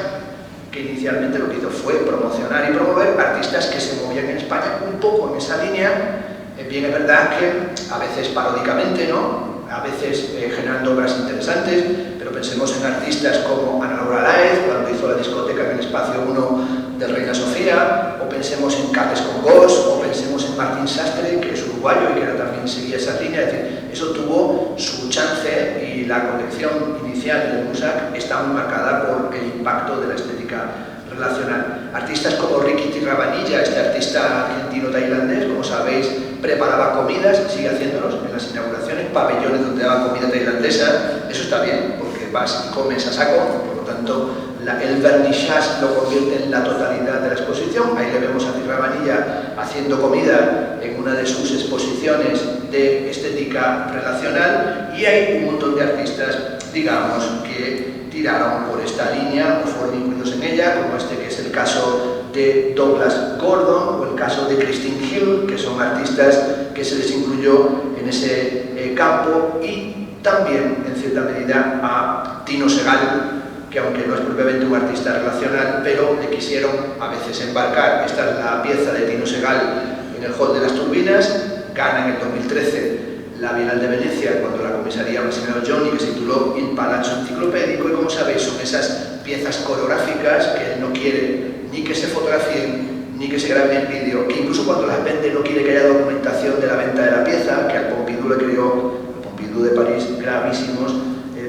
que inicialmente lo que hizo fue promocionar y promover artistas que se movían en España un poco en esa línea. Bien, es verdad que a veces paródicamente, ¿no? A veces generando obras interesantes, pero pensemos en artistas como Ana Laura Láez, cuando hizo la discoteca en el Espacio 1 de Reina Sofía, o pensemos en Capes con Gos, o pensemos en Martín Sastre, que es uruguayo y que también seguía esa línea. Es decir, eso tuvo su chance y la colección inicial del MUSAC está muy marcada por el impacto de la estética relacional. Artistas como Ricky Ravanilla, este artista argentino-tailandés, como sabéis, preparaba comidas, sigue haciéndolos en las inauguraciones, pabellones donde daba comida tailandesa. Eso está bien, porque vas y comes a saco, por lo tanto, el vernissage lo convierte en la totalidad de la exposición. Ahí le vemos a Ravanilla haciendo comida en una de sus exposiciones de estética relacional, y hay un montón de artistas, digamos, que tiraron por esta línea o fueron incluidos en ella, como este que es el caso de Douglas Gordon o el caso de Christine Hill, que son artistas que se les incluyó en ese campo, y también, en cierta medida, a Tino Segal, que aunque no es propiamente un artista relacional, pero le quisieron a veces embarcar. Esta es la pieza de Tino Segal en el Hall de las Turbinas, gana en el 2013 la Bienal de Venecia, cuando la comisaría Massimiliano Gioni, que se tituló Il Palazzo Enciclopédico, y como sabéis son esas piezas coreográficas que él no quiere ni que se fotografíen ni que se graben en vídeo, que incluso cuando las vende no quiere que haya documentación de la venta de la pieza, que al Pompidou le creó, el Pompidou de París, gravísimos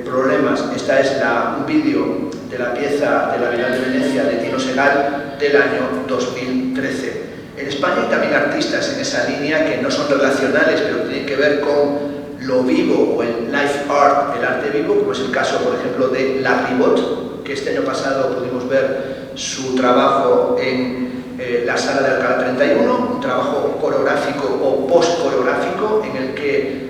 problemas. Esta es un vídeo de la pieza de la Bienal de Venecia de Tino Segal del año 2013. En España hay también artistas en esa línea que no son relacionales, pero tienen que ver con lo vivo o el life art, el arte vivo, como es el caso, por ejemplo, de La Ribot, que este año pasado pudimos ver su trabajo en la Sala de Alcalá 31, un trabajo coreográfico o post-coreográfico en el que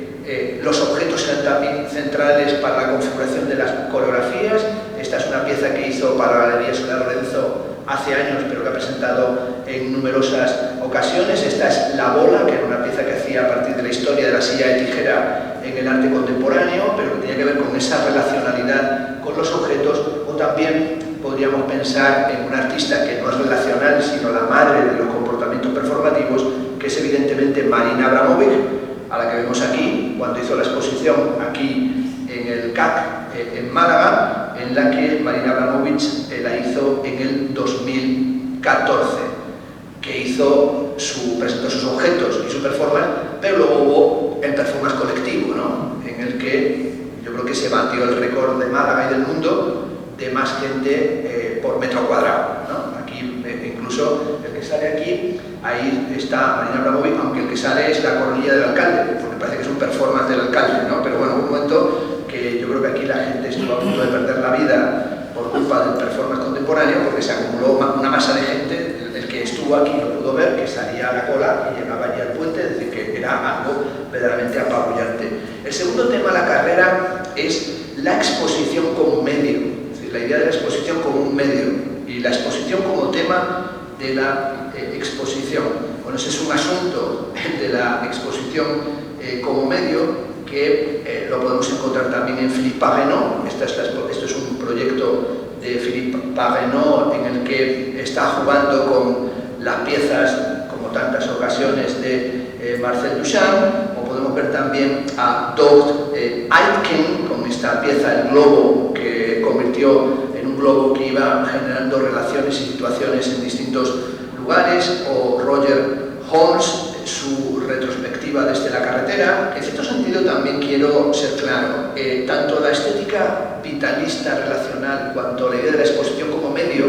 los objetos eran también centrales para la configuración de las coreografías. Esta es una pieza que hizo para la Galería Soler Lorenzo hace años, pero que ha presentado en numerosas ocasiones. Esta es La bola, que era una pieza que hacía a partir de la historia de la silla de tijera en el arte contemporáneo, pero que tenía que ver con esa relacionalidad con los objetos. O también podríamos pensar en una artista que no es relacional, sino la madre de los comportamientos performativos, que es evidentemente Marina Abramovic, a la que vemos aquí, cuando hizo la exposición aquí en el CAC en Málaga, en la que Marina Abramovic la hizo en el 2014, que presentó sus objetos y su performance, pero luego hubo el performance colectivo, ¿no? En el que yo creo que se batió el récord de Málaga y del mundo de más gente por metro cuadrado, ¿no? Aquí, incluso el que sale aquí, ahí está Marina Abramovic, aunque el que sale es la coronilla del alcalde, porque parece que es un performance del alcalde, ¿no? Pero bueno, hubo un momento que yo creo que aquí la gente estuvo a punto de perder la vida por culpa del performance contemporáneo, porque se acumuló una masa de gente. El que estuvo aquí lo pudo ver, que salía a la cola y llegaba allí al puente, es decir, que era algo verdaderamente apabullante. El segundo tema de la carrera es la exposición como medio, es decir, la idea de la exposición como un medio y la exposición como tema de la exposición. Bueno, ese es un asunto de la exposición como medio que lo podemos encontrar también en Philippe Pagenot. Esto es un proyecto de Philippe Pagenot en el que está jugando con las piezas, como tantas ocasiones, de Marcel Duchamp, o podemos ver también a Doug Aitken con esta pieza, el globo, que convirtió en un globo que iba generando relaciones y situaciones en distintos lugares, o Roger Holmes, su retrospectiva desde la carretera. En cierto sentido también quiero ser claro, tanto la estética vitalista relacional cuanto la idea de la exposición como medio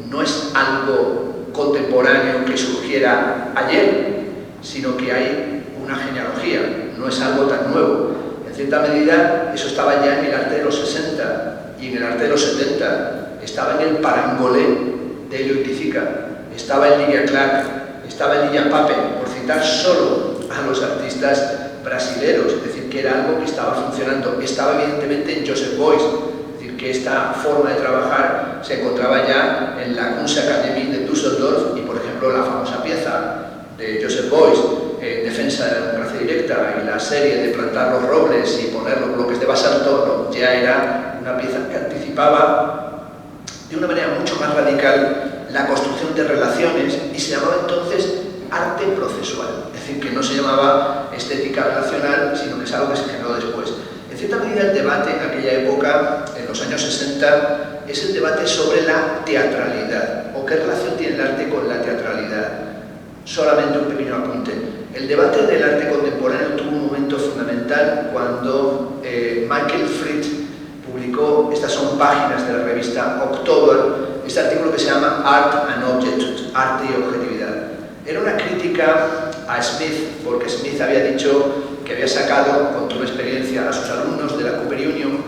no es algo contemporáneo que surgiera ayer, sino que hay una genealogía, no es algo tan nuevo. En cierta medida eso estaba ya en el arte de los 60 y en el arte de los 70, estaba en el parangolé de Helio Itisica, estaba en Lydia Clark, estaba en Lilia Pape, por citar solo a los artistas brasileños, es decir, que era algo que estaba funcionando. Estaba evidentemente en Joseph Beuys, es decir, que esta forma de trabajar se encontraba ya en la Kunstacademie de Düsseldorf, y por ejemplo la famosa pieza de Joseph Beuys, Defensa de la democracia directa, y la serie de plantar los robles y poner los bloques de basalto, ya era una pieza que anticipaba de una manera mucho más radical la construcción de relaciones, y se llamaba entonces arte procesual, es decir, que no se llamaba estética relacional, sino que es algo que se generó después. En cierta medida el debate en aquella época, en los años 60, es el debate sobre la teatralidad, o qué relación tiene el arte con la teatralidad. Solamente un pequeño apunte. El debate del arte contemporáneo tuvo un momento fundamental cuando Michael Fried publicó, estas son páginas de la revista October, este artículo que se llama Art and Objecthood, arte y objetividad. Era una crítica a Smith, porque Smith había dicho que había sacado, con toda experiencia, a sus alumnos de la Cooper Union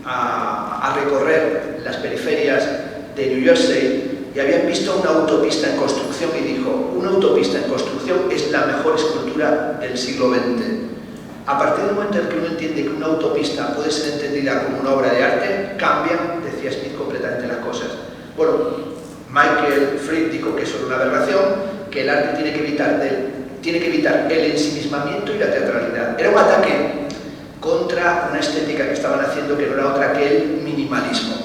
a recorrer las periferias de New Jersey, y habían visto una autopista en construcción, y dijo: una autopista en construcción es la mejor escultura del siglo XX. A partir del momento en que uno entiende que una autopista puede ser entendida como una obra de arte, cambian, decía Smith, completamente las cosas. Bueno, Michael Fried dijo que eso era una aberración, que el arte tiene que evitar el ensimismamiento y la teatralidad. Era un ataque contra una estética que estaban haciendo, que no era otra que el minimalismo.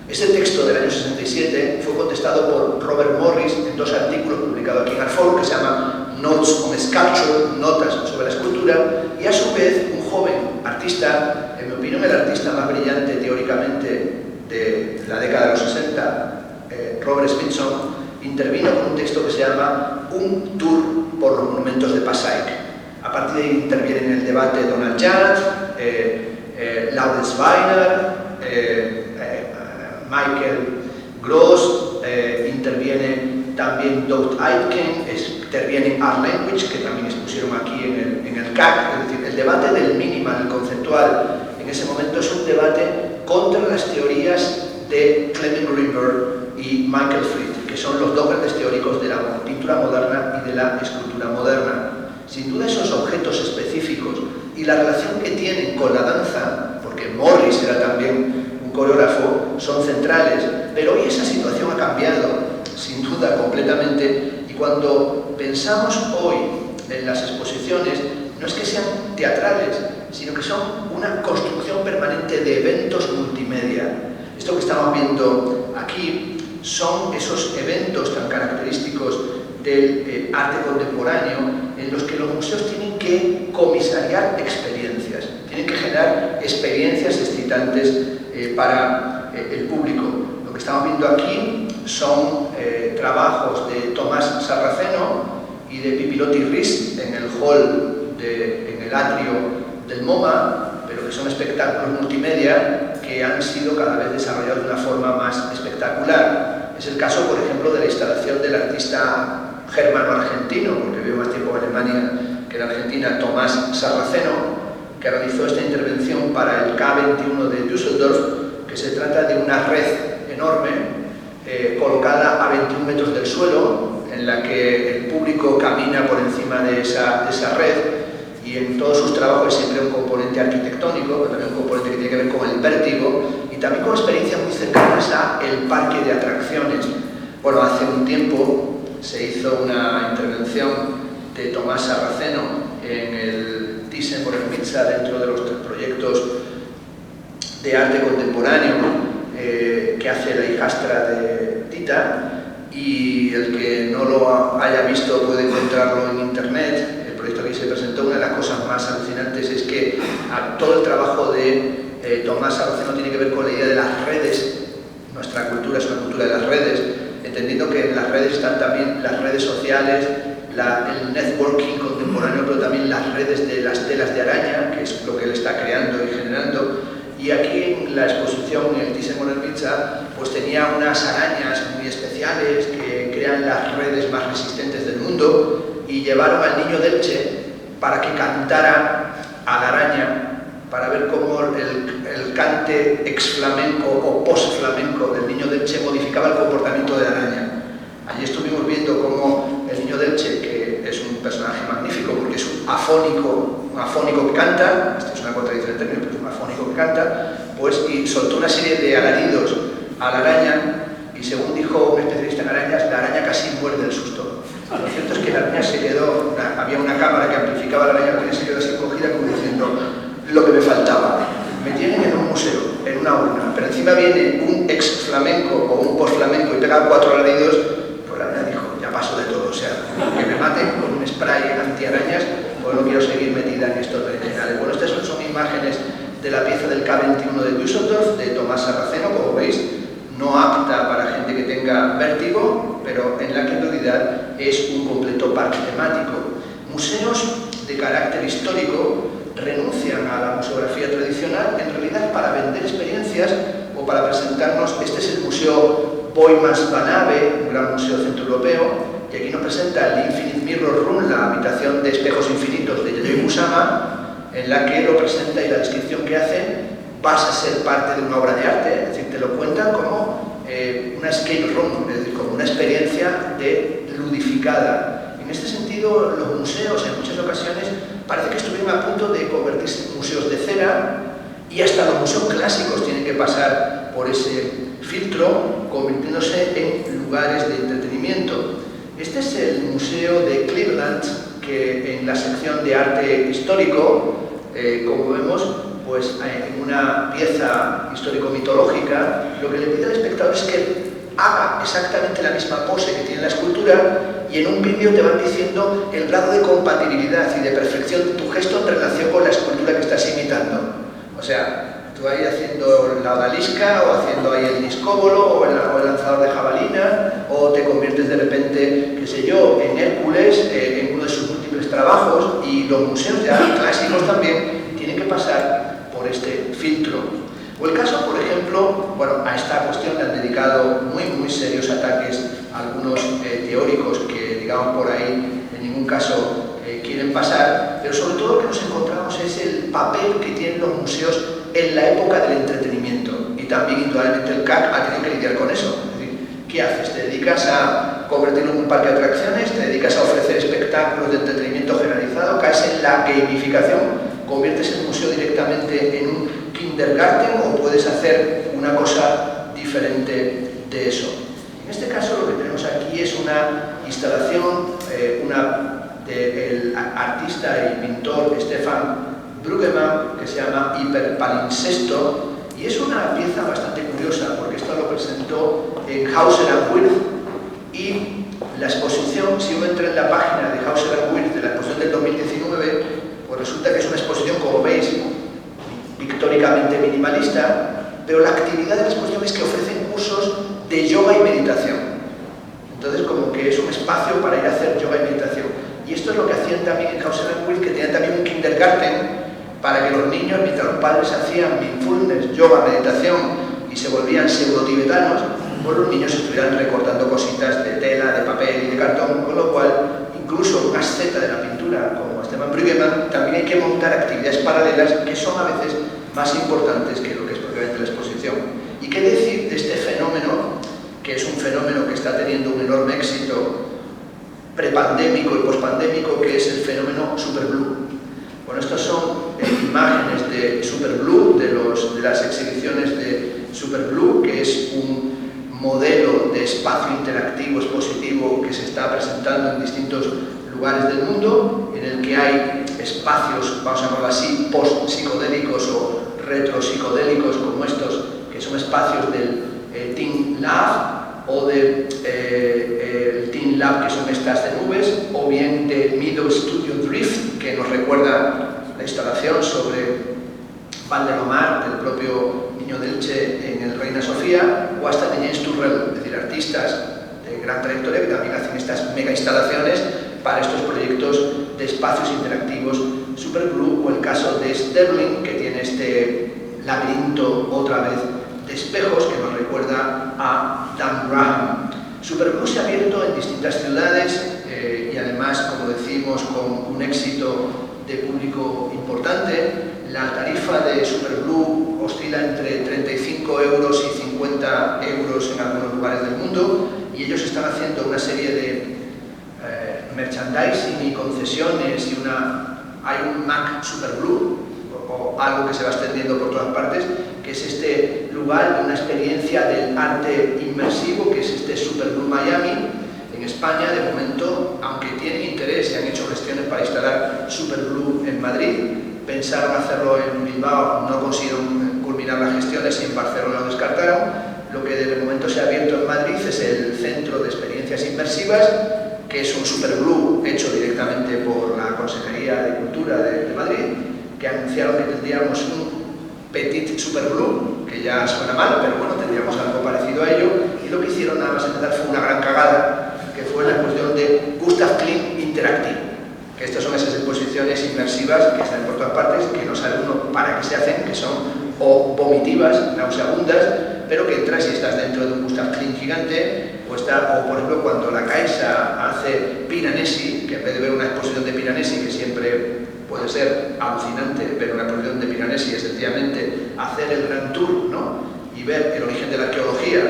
Ese texto del año 67 fue contestado por Robert Morris en dos artículos publicados aquí en Artforum, que se llama Notes on Sculpture, notas sobre la escultura, y a su vez un joven artista, en mi opinión el artista más brillante teóricamente de la década de los 60, Robert Smithson, intervino con un texto que se llama Un tour por los monumentos de Passaic. A partir de ahí intervienen en el debate Donald Judd, Lawrence Weiner, Michael Gross, interviene también Doug Aitken, interviene Art Language, que también expusieron aquí en el CAC. Es decir, el debate del minimal, el conceptual, en ese momento es un debate contra las teorías de Clement Greenberg y Michael Fried, que son los dos grandes teóricos de la pintura moderna y de la escultura moderna. Sin duda esos objetos específicos y la relación que tienen con la danza, porque Morris era también un coreógrafo, son centrales, pero hoy esa situación ha cambiado. sin duda, completamente. Y cuando pensamos hoy en las exposiciones, no es que sean teatrales, sino que son una construcción permanente de eventos multimedia. Esto que estamos viendo aquí son esos eventos tan característicos del arte contemporáneo en los que los museos tienen que comisariar experiencias, tienen que generar experiencias excitantes para el público. Lo que estamos viendo aquí son trabajos de Tomás Sarraceno y de Pipilotti Ris en el hall, en el atrio del MoMA, pero que son espectáculos multimedia que han sido cada vez desarrollados de una forma más espectacular. Es el caso, por ejemplo, de la instalación del artista germano-argentino, porque vivió más tiempo en Alemania que en Argentina, Tomás Sarraceno, que realizó esta intervención para el K21 de Düsseldorf, que se trata de una red enorme colocada a 21 metros del suelo, en la que el público camina por encima de esa red, y en todos sus trabajos siempre hay un componente arquitectónico, pero también un componente que tiene que ver con el vértigo y también con experiencias muy cercanas al parque de atracciones. Bueno, hace un tiempo se hizo una intervención de Tomás Sarraceno en el Thyssen-Bornemisza dentro de los proyectos de arte contemporáneo que hace la hijastra de Tita, y el que no lo haya visto puede encontrarlo en internet. El proyecto que se presentó, una de las cosas más alucinantes es que todo el trabajo de Tomás Sarraceno tiene que ver con la idea de las redes. Nuestra cultura es una cultura de las redes, entendiendo que en las redes están también las redes sociales, el networking contemporáneo, pero también las redes de las telas de araña, que es lo que él está creando y generando. Y aquí en la exposición, en el Thyssen-Bornemisza, pues tenía unas arañas muy especiales que crean las redes más resistentes del mundo, y llevaron al niño de Elche para que cantara a la araña, para ver cómo el cante ex-flamenco o post-flamenco del niño de Elche modificaba el comportamiento de la araña. Allí estuvimos viendo cómo el niño de Elche, que es un personaje magnífico porque es un afónico que canta, esto es una contradicción de términos, pero es un afónico que canta, pues, y soltó una serie de alaridos a la araña, y según dijo un especialista en arañas, la araña casi muerde el susto. Lo cierto es que la araña se quedó, había una cámara que amplificaba la araña, la araña se quedó así cogida como diciendo, lo que me faltaba. Me tienen en un museo, en una urna, pero encima viene un ex flamenco o un post flamenco y pega 4 alaridos, pues la araña dijo, ya paso de todo, o sea, que me maten con un spray antiarañas, pues no quiero seguir metida en estos berenjenales. Bueno, estas son imágenes de la pieza del K21 de Düsseldorf, de Tomás Sarraceno, como veis, no apta para gente que tenga vértigo, pero en la que en realidad es un completo parque temático. Museos de carácter histórico renuncian a la museografía tradicional en realidad para vender experiencias o para presentarnos. Este es el Museo Boijmans-Van-Ave, un gran museo centroeuropeo, y aquí nos presenta el Infinite Mirror Room, la habitación de espejos infinitos de Yayoi Kusama, en la que lo presenta, y la descripción que hace vas a ser parte de una obra de arte, es decir, te lo cuentan como una escape room, es decir, como una experiencia ludificada. En este sentido, los museos en muchas ocasiones parece que estuvieron a punto de convertirse en museos de cera, y hasta los museos clásicos tienen que pasar por ese filtro, convirtiéndose en lugares de entretenimiento. Este es el Museo de Cleveland, que en la sección de arte histórico, como vemos, pues en una pieza histórico-mitológica, lo que le pide al espectador es que haga exactamente la misma pose que tiene la escultura, y en un vídeo te van diciendo el grado de compatibilidad y de perfección de tu gesto en relación con la escultura que estás imitando. O sea, tú ahí haciendo la odalisca, o haciendo ahí el discóbolo, o el lanzador de jabalina, o te conviertes de repente, qué sé yo, en Hércules, en uno de sus múltiples trabajos, y los museos ya clásicos también tienen que pasar por este filtro. O el caso, por ejemplo, bueno, a esta cuestión le han dedicado muy serios ataques a algunos teóricos que, digamos, por ahí en ningún caso quieren pasar, pero sobre todo lo que nos encontramos es el papel que tienen los museos en la época del entretenimiento, y también indudablemente el CAC ha tenido que lidiar con eso. Es decir, ¿qué haces? ¿Te dedicas a convertirlo en un parque de atracciones? ¿Te dedicas a ofrecer espectáculos de entretenimiento generalizado? ¿Caes en la gamificación? ¿Conviertes el museo directamente en un kindergarten, o puedes hacer una cosa diferente de eso? En este caso, lo que tenemos aquí y es una instalación del artista y pintor Stefan Bruggemann, que se llama Hiperpalincesto, y es una pieza bastante curiosa porque esto lo presentó en Hauser & Wirth, y la exposición, si uno entra en la página de Hauser & Wirth de la exposición del 2019, pues resulta que es una exposición, como veis, pictóricamente minimalista, pero la actividad de la exposición es que ofrecen cursos de yoga y meditación. Entonces, como que es un espacio para ir a hacer yoga y meditación. Y esto es lo que hacían también en Hauser & Wirth, que tenían también un kindergarten para que los niños, mientras los padres hacían mindfulness, yoga, meditación y se volvían pseudo-tibetanos, pues los niños estuvieran recortando cositas de tela, de papel y de cartón, con lo cual, incluso un asceta de la pintura como Stefan Bruggemann, también hay que montar actividades paralelas que son a veces más importantes que lo que es propiamente la exposición. ¿Y qué decir de este fenómeno, que es un fenómeno que está teniendo un enorme éxito prepandémico y pospandémico, que es el fenómeno Superblue? Bueno, estas son imágenes de Superblue, de las exhibiciones de Superblue, que es un modelo de espacio interactivo expositivo que se está presentando en distintos lugares del mundo, en el que hay espacios, vamos a llamarlo así, post-psicodélicos o retro-psicodélicos, como estos, que son espacios del Teen Lab o del Teen Lab, que son estas de nubes, o bien del Middle Studio Drift, que nos recuerda la instalación sobre Valdelomar, del propio Niño de Elche en el Reina Sofía, o hasta de James Turrell, es decir, artistas de gran trayectoria que también hacen estas mega instalaciones para estos proyectos de espacios interactivos Superblue, o el caso de Sterling, que tiene este laberinto otra vez de espejos que nos recuerda a Dan Graham. Superblue se ha abierto en distintas ciudades y además, como decimos, con un éxito de público importante. La tarifa de Superblue oscila entre 35 euros y 50 euros en algunos lugares del mundo, y ellos están haciendo una serie de merchandising y concesiones, y hay un Mac Superblue, o algo que se va extendiendo por todas partes, que es este lugar de una experiencia del arte inmersivo, que es este Superblue Miami. En España, de momento, aunque tienen interés y han hecho gestiones para instalar Superblue en Madrid, pensaron hacerlo en Bilbao, no consiguieron culminar las gestiones y en Barcelona lo descartaron. Lo que de momento se ha abierto en Madrid es el Centro de Experiencias Inmersivas, que es un Superblue hecho directamente por la Consejería de Cultura de Madrid, que anunciaron que tendríamos un Petit Superblue, que ya suena mal, pero bueno, tendríamos algo parecido a ello, y lo que hicieron nada más empezar fue una gran cagada, que fue la cuestión de Gustav Klimt Interactive, que estas son esas exposiciones inmersivas que están por todas partes, que no sabe uno para qué se hacen, que son o vomitivas, nauseabundas, pero que entras y estás dentro de un Gustav Klimt gigante, o por ejemplo cuando la Caixa hace Piranesi, que en vez de ver una exposición de Piranesi, que siempre puede ser alucinante ver una exposición de Piranesi, es sencillamente hacer el Gran Tour, ¿no? Y ver el origen de la arqueología,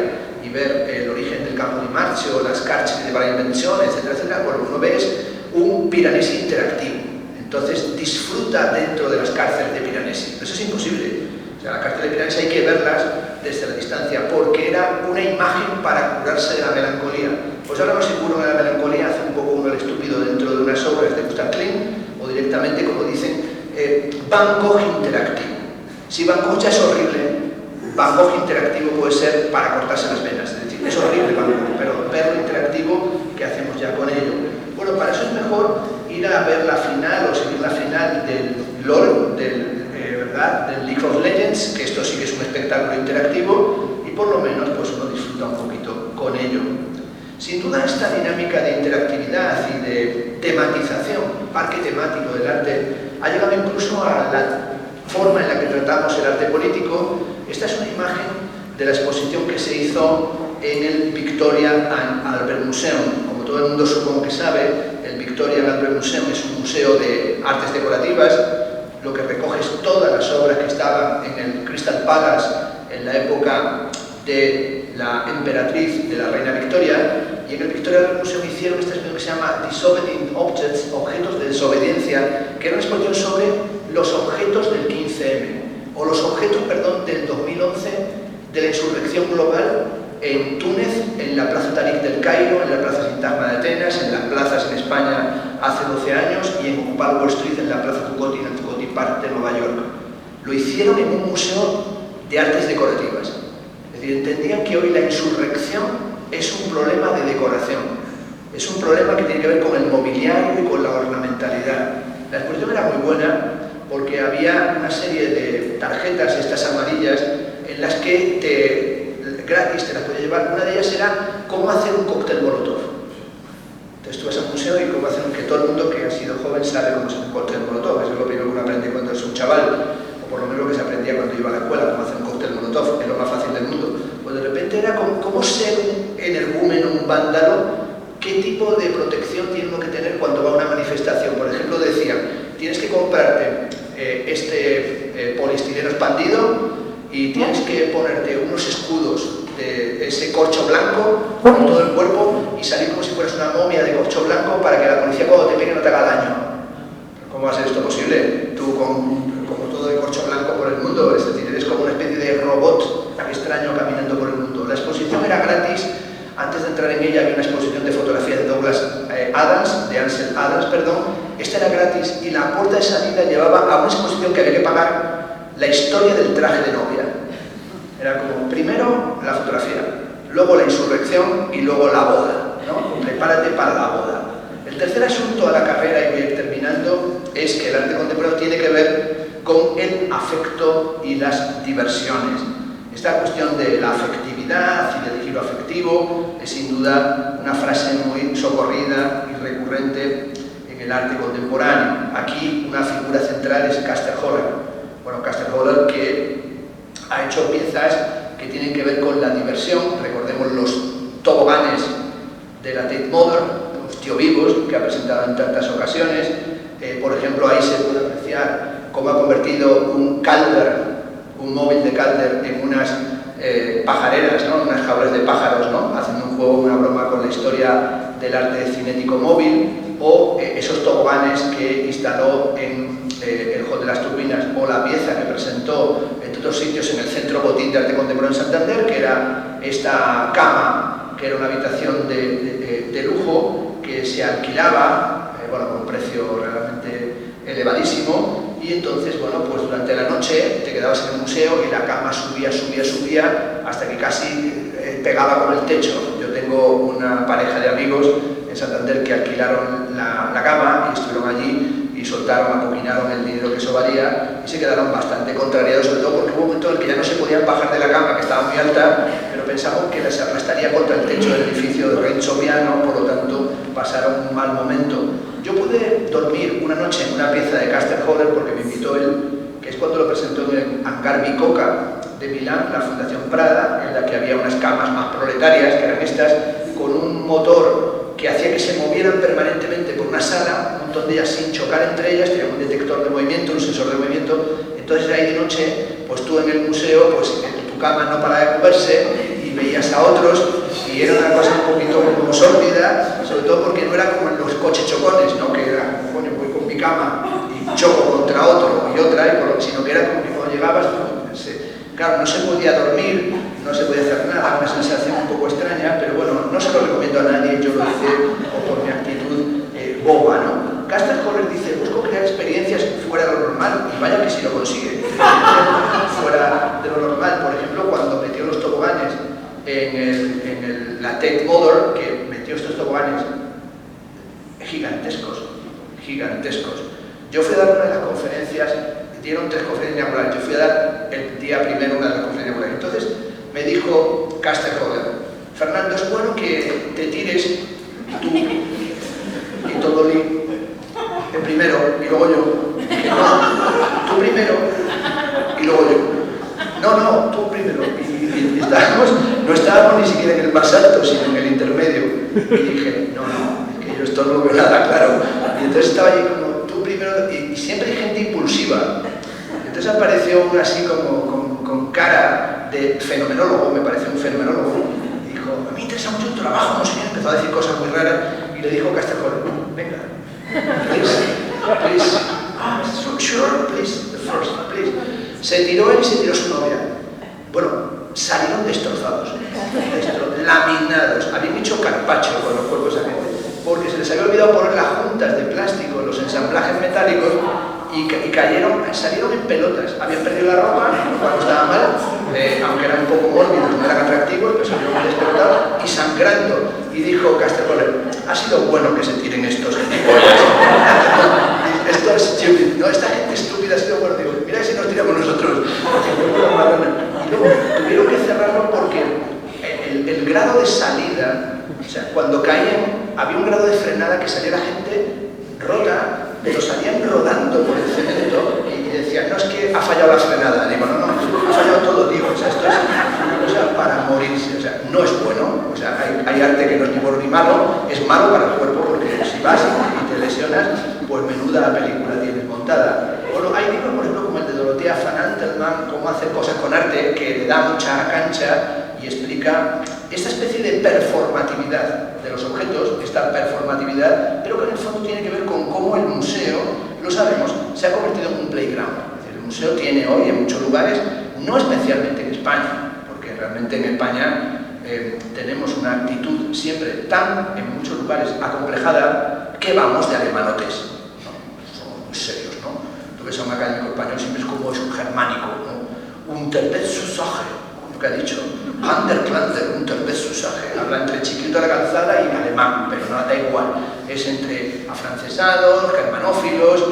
y ver el origen del campo di Marcio, las carches de la invención, etcétera, etcétera. Bueno, uno ves un Piranesi interactivo. Entonces disfruta dentro de las cárceles de Piranesi. Eso es imposible. O sea, las cárceles de Piranesi hay que verlas desde la distancia, porque era una imagen para curarse de la melancolía. Pues ahora no se cura de la melancolía, hace un poco uno el estúpido dentro de unas obras de Gustav Klimt, o directamente, como dicen, Van Gogh interactivo. Si Van Gogh ya es horrible, Van Gogh interactivo puede ser para cortarse las venas. Es decir, es horrible Van Gogh, pero verlo interactivo, ¿qué hacemos ya con ello? Bueno, para eso es mejor ir a ver la final o seguir la final del LOL, del League of Legends, que esto sí que es un espectáculo interactivo, y por lo menos pues uno disfruta un poquito con ello. Sin duda, esta dinámica de interactividad y de tematización, parque temático del arte, ha llegado incluso a la forma en la que tratamos el arte político. Esta es una imagen de la exposición que se hizo en el Victoria and Albert Museum. Como todo el mundo supongo que sabe, el Victoria and Albert Museum es un museo de artes decorativas. Lo que recoge es todas las obras que estaban en el Crystal Palace en la época de la emperatriz, de la reina Victoria, y en el Victoria Museum hicieron esta exposición que se llama Disobedient Objects, objetos de desobediencia, que era una exposición sobre los objetos del 15M, o los objetos, perdón, del 2011, de la insurrección global en Túnez, en la Plaza Tariq del Cairo, en la Plaza Sintagma de Atenas, en las plazas en España hace 12 años y en Occupy Wall Street, en la Plaza Zuccotti, en el Zuccotti Park de Nueva York. Lo hicieron en un museo de artes decorativas. Es decir, entendían que hoy la insurrección es un problema de decoración. Es un problema que tiene que ver con el mobiliario y con la ornamentalidad. La exposición era muy buena porque había una serie de tarjetas, estas amarillas, en las que gratis te las podías llevar. Una de ellas era cómo hacer un cóctel molotov. Entonces tú vas al museo y cómo hacer que todo el mundo que ha sido joven sabe cómo hacer un cóctel molotov. Eso es lo primero que uno aprende cuando es un chaval, o por lo menos lo que se aprendía cuando iba a la escuela, cómo hacer un cóctel molotov, es lo más fácil del mundo. Pues de repente era cómo ser un energúmeno, un vándalo, qué tipo de protección tiene uno que tener cuando va a una manifestación. Por ejemplo, decían, tienes que comprarte este poliestireno expandido y tienes que ponerte unos escudos de ese corcho blanco por todo el cuerpo y salir como si fueras una momia de corcho blanco para que la policía cuando te pegue no te haga daño. ¿Cómo va a ser esto posible? Tú como todo de corcho blanco por el mundo, es decir, eres como una especie de robot extraño caminando por el mundo. La exposición era gratis. Antes de entrar en ella había una exposición de fotografía de Ansel Adams, perdón. Esta era gratis y la puerta de salida llevaba a una exposición que había que pagar la historia del traje de novia. Era como, primero la fotografía, luego la insurrección y luego la boda, ¿no? Prepárate para la boda. El tercer asunto a la carrera, y voy a ir terminando, es que el arte contemporáneo tiene que ver con el afecto y las diversiones. Esta cuestión de la afectividad y del giro afectivo es sin duda una frase muy socorrida y recurrente en el arte contemporáneo. Aquí una figura central es Casterhauer. Bueno, Casterhauer que ha hecho piezas que tienen que ver con la diversión. Recordemos los toboganes de la Tate Modern, los tío vivos que ha presentado en tantas ocasiones. Por ejemplo, ahí se puede apreciar cómo ha convertido un Calder, un móvil de Calder, en unas pajareras, ¿no? Unas jaulas de pájaros, ¿no? Haciendo un juego, una broma con la historia del arte cinético móvil, o esos toboganes que instaló en el Hall de las Turbinas, o la pieza que presentó en otros sitios en el Centro Botín de Arte Contemporáneo en Santander, que era esta cama, que era una habitación de lujo que se alquilaba, bueno, con un precio realmente elevadísimo, y entonces, bueno, pues durante la noche te quedabas en el museo y la cama subía hasta que casi pegaba con el techo. Yo tengo una pareja de amigos en Santander que alquilaron la cama y estuvieron allí y soltaron, acoquinaron el dinero que eso valía y se quedaron bastante contrariados, sobre todo porque hubo un momento en el que ya no se podían bajar de la cama, que estaba muy alta, pero pensaban que les aplastaría contra el techo del edificio de Renzo Piano, por lo tanto pasaron un mal momento. Yo pude dormir una noche en una pieza de Casterhauer porque me invitó él, que es cuando lo presentó en Hangar Bicocca de Milán, la Fundación Prada, en la que había unas camas más proletarias, que eran estas, con un motor que hacía que se movieran permanentemente por una sala, un montón de ellas sin chocar entre ellas, tenían un detector de movimiento, un sensor de movimiento. Entonces ahí de noche, pues tú en el museo, pues en tu cama no paraba de moverse y veías a otros, y era una cosa un poquito como sórdida, sobre todo porque no era como en los coches chocones, ¿no? Que era, bueno, voy con mi cama y choco contra otro y otra, sino que era como que cuando llegabas, claro, no se podía dormir, no se podía hacer nada, una sensación un poco extraña, pero bueno, no se lo recomiendo a nadie, yo lo hice por mi actitud boba, ¿no? Casterhauer dice, busco crear experiencias fuera de lo normal, y vaya que si lo consigue, fuera de lo normal. Por ejemplo, cuando metió los toboganes en la Tate Modern, que metió estos toboganes gigantescos. Yo fui a dar una de las conferencias, dieron 3 conferencias inaugurales, yo fui a dar el día primero una de las conferencias inaugurales. Entonces me dijo Casterhauer, Fernando, es bueno que te tires tú y todo el primero y luego yo. Dije, no, tú primero y luego yo. No, tú primero. Y no estábamos ni siquiera en el más alto, sino en el intermedio. Y dije, no, es que yo esto no lo veo nada claro. Y entonces estaba allí como tú primero, y siempre hay gente impulsiva. Entonces apareció uno así como con cara de fenomenólogo, me parece un fenomenólogo, y dijo, a mí me interesa mucho tu trabajo, no sé qué, empezó a decir cosas muy raras, y le dijo Casterhauer, venga, please, sure, please, the first, please. Se tiró él y se tiró su novia. Bueno, salieron destrozados. carpaccio con los cuerpos de esa gente, porque se les había olvidado poner las juntas de plástico en los ensamblajes metálicos y salieron en pelotas. Habían perdido la ropa cuando estaba mal, aunque eran un poco mórbidos, no eran atractivos, pero salieron muy despelotados y sangrando. Y dijo Castercoller, ha sido bueno que se tiren estos gilipollas. Esto es stupid. No, esta gente estúpida ha sido bueno. Digo, mira si nos tiramos nosotros. Y luego tuvieron que cerrarlo porque el grado de salida, o sea, cuando caían, había un grado de frenada que salía la gente rota, pero salían rodando por el cemento y decían, no, es que ha fallado la frenada. Digo, no, ha fallado todo, tío. O sea, esto es una cosa para morirse. O sea, no es bueno. O sea, hay arte que no es ni bueno ni malo, es malo para el cuerpo porque si vas y te lesionas, pues menuda película tienes montada. Bueno, hay libros, por ejemplo, como el de Dorothea van Antelman, cómo hacer cosas con arte, que le da mucha cancha y explica esta especie de performatividad de los objetos, esta performatividad, pero que en el fondo tiene que ver con cómo el museo, lo sabemos, se ha convertido en un playground. Es decir, el museo tiene hoy en muchos lugares, no especialmente en España, porque realmente en España tenemos una actitud siempre tan, en muchos lugares, acomplejada, que vamos de alemanotes, ¿no? Somos muy serios, ¿no? Tú ves a un académico español, siempre es como es un germánico, ¿no? Unterbetzusage, lo que ha dicho, Handerklander, Unterbetzusage, habla entre chiquito de la calzada y alemán, pero no da igual, es entre afrancesados, germanófilos,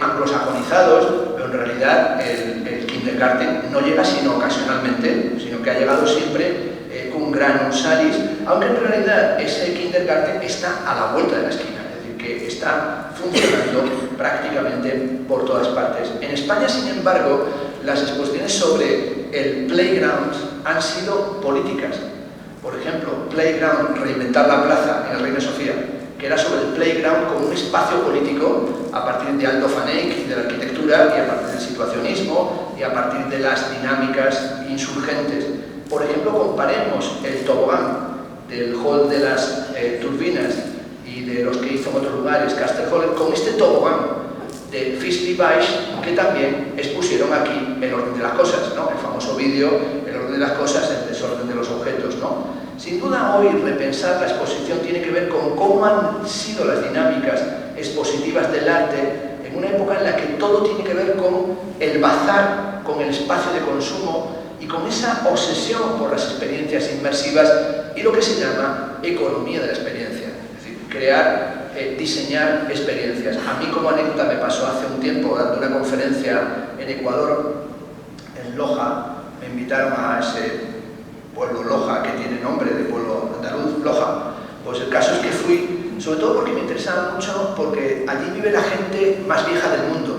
anglosajonizados, pero en realidad el kindergarten no llega sino ocasionalmente, sino que ha llegado siempre con granum salis, aunque en realidad ese kindergarten está a la vuelta de la esquina, es decir, que está funcionando prácticamente por todas partes. En España, sin embargo, las exposiciones sobre el playground han sido políticas. Por ejemplo, Playground, reinventar la plaza en el Reina Sofía, que era sobre el playground como un espacio político a partir de Aldo van Eyck y de la arquitectura y a partir del situacionismo y a partir de las dinámicas insurgentes. Por ejemplo, comparemos el tobogán del hall de las turbinas y de los que hizo en otros lugares, Castercoller, con este tobogán de Fisli-Weiss, que también expusieron aquí el orden de las cosas, ¿no? El famoso vídeo, el orden de las cosas, el desorden de los objetos, ¿no? Sin duda hoy repensar la exposición tiene que ver con cómo han sido las dinámicas expositivas del arte en una época en la que todo tiene que ver con el bazar, con el espacio de consumo y con esa obsesión por las experiencias inmersivas y lo que se llama economía de la experiencia, es decir, crear, diseñar experiencias. A mí como anécdota me pasó hace un tiempo dando una conferencia en Ecuador, en Loja, me invitaron a ese pueblo Loja, que tiene nombre de pueblo andaluz, Loja. Pues el caso es que fui, sobre todo porque me interesaba mucho, porque allí vive la gente más vieja del mundo.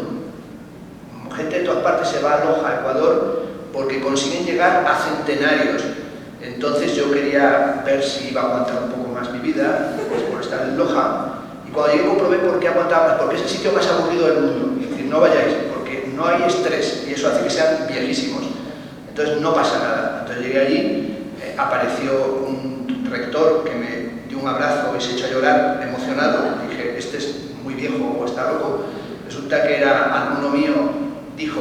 Gente de todas partes se va a Loja, Ecuador, porque consiguen llegar a centenarios. Entonces yo quería ver si iba a aguantar un poco más mi vida, pues por estar en Loja. Y cuando llegué comprobé por qué aguantaba más, porque es el sitio más aburrido del mundo. Es decir, no vayáis, porque no hay estrés y eso hace que sean viejísimos. Entonces no pasa nada. Entonces llegué allí, apareció un rector que me dio un abrazo y se echó a llorar emocionado. Dije, este es muy viejo o está loco. Resulta que era alumno mío, dijo,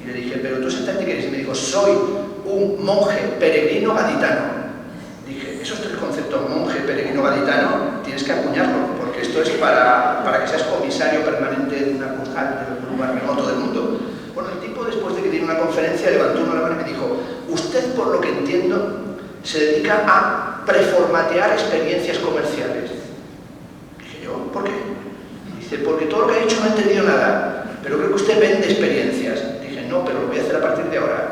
y le dije, pero tú exactamente qué eres, y me dijo, soy un monje peregrino gaditano. Dije, esos tres conceptos, monje, peregrino, gaditano, tienes que acuñarlo, porque esto es para que seas comisario permanente de una constante, de un lugar remoto del mundo. Bueno, el tipo, después de que diera una conferencia, levantó una mano y me dijo, usted, por lo que entiendo, se dedica a preformatear experiencias comerciales. Dije yo, ¿por qué? Dice, porque todo lo que ha dicho no he entendido nada, pero creo que usted vende experiencias. Dije, no, pero lo voy a hacer a partir de ahora.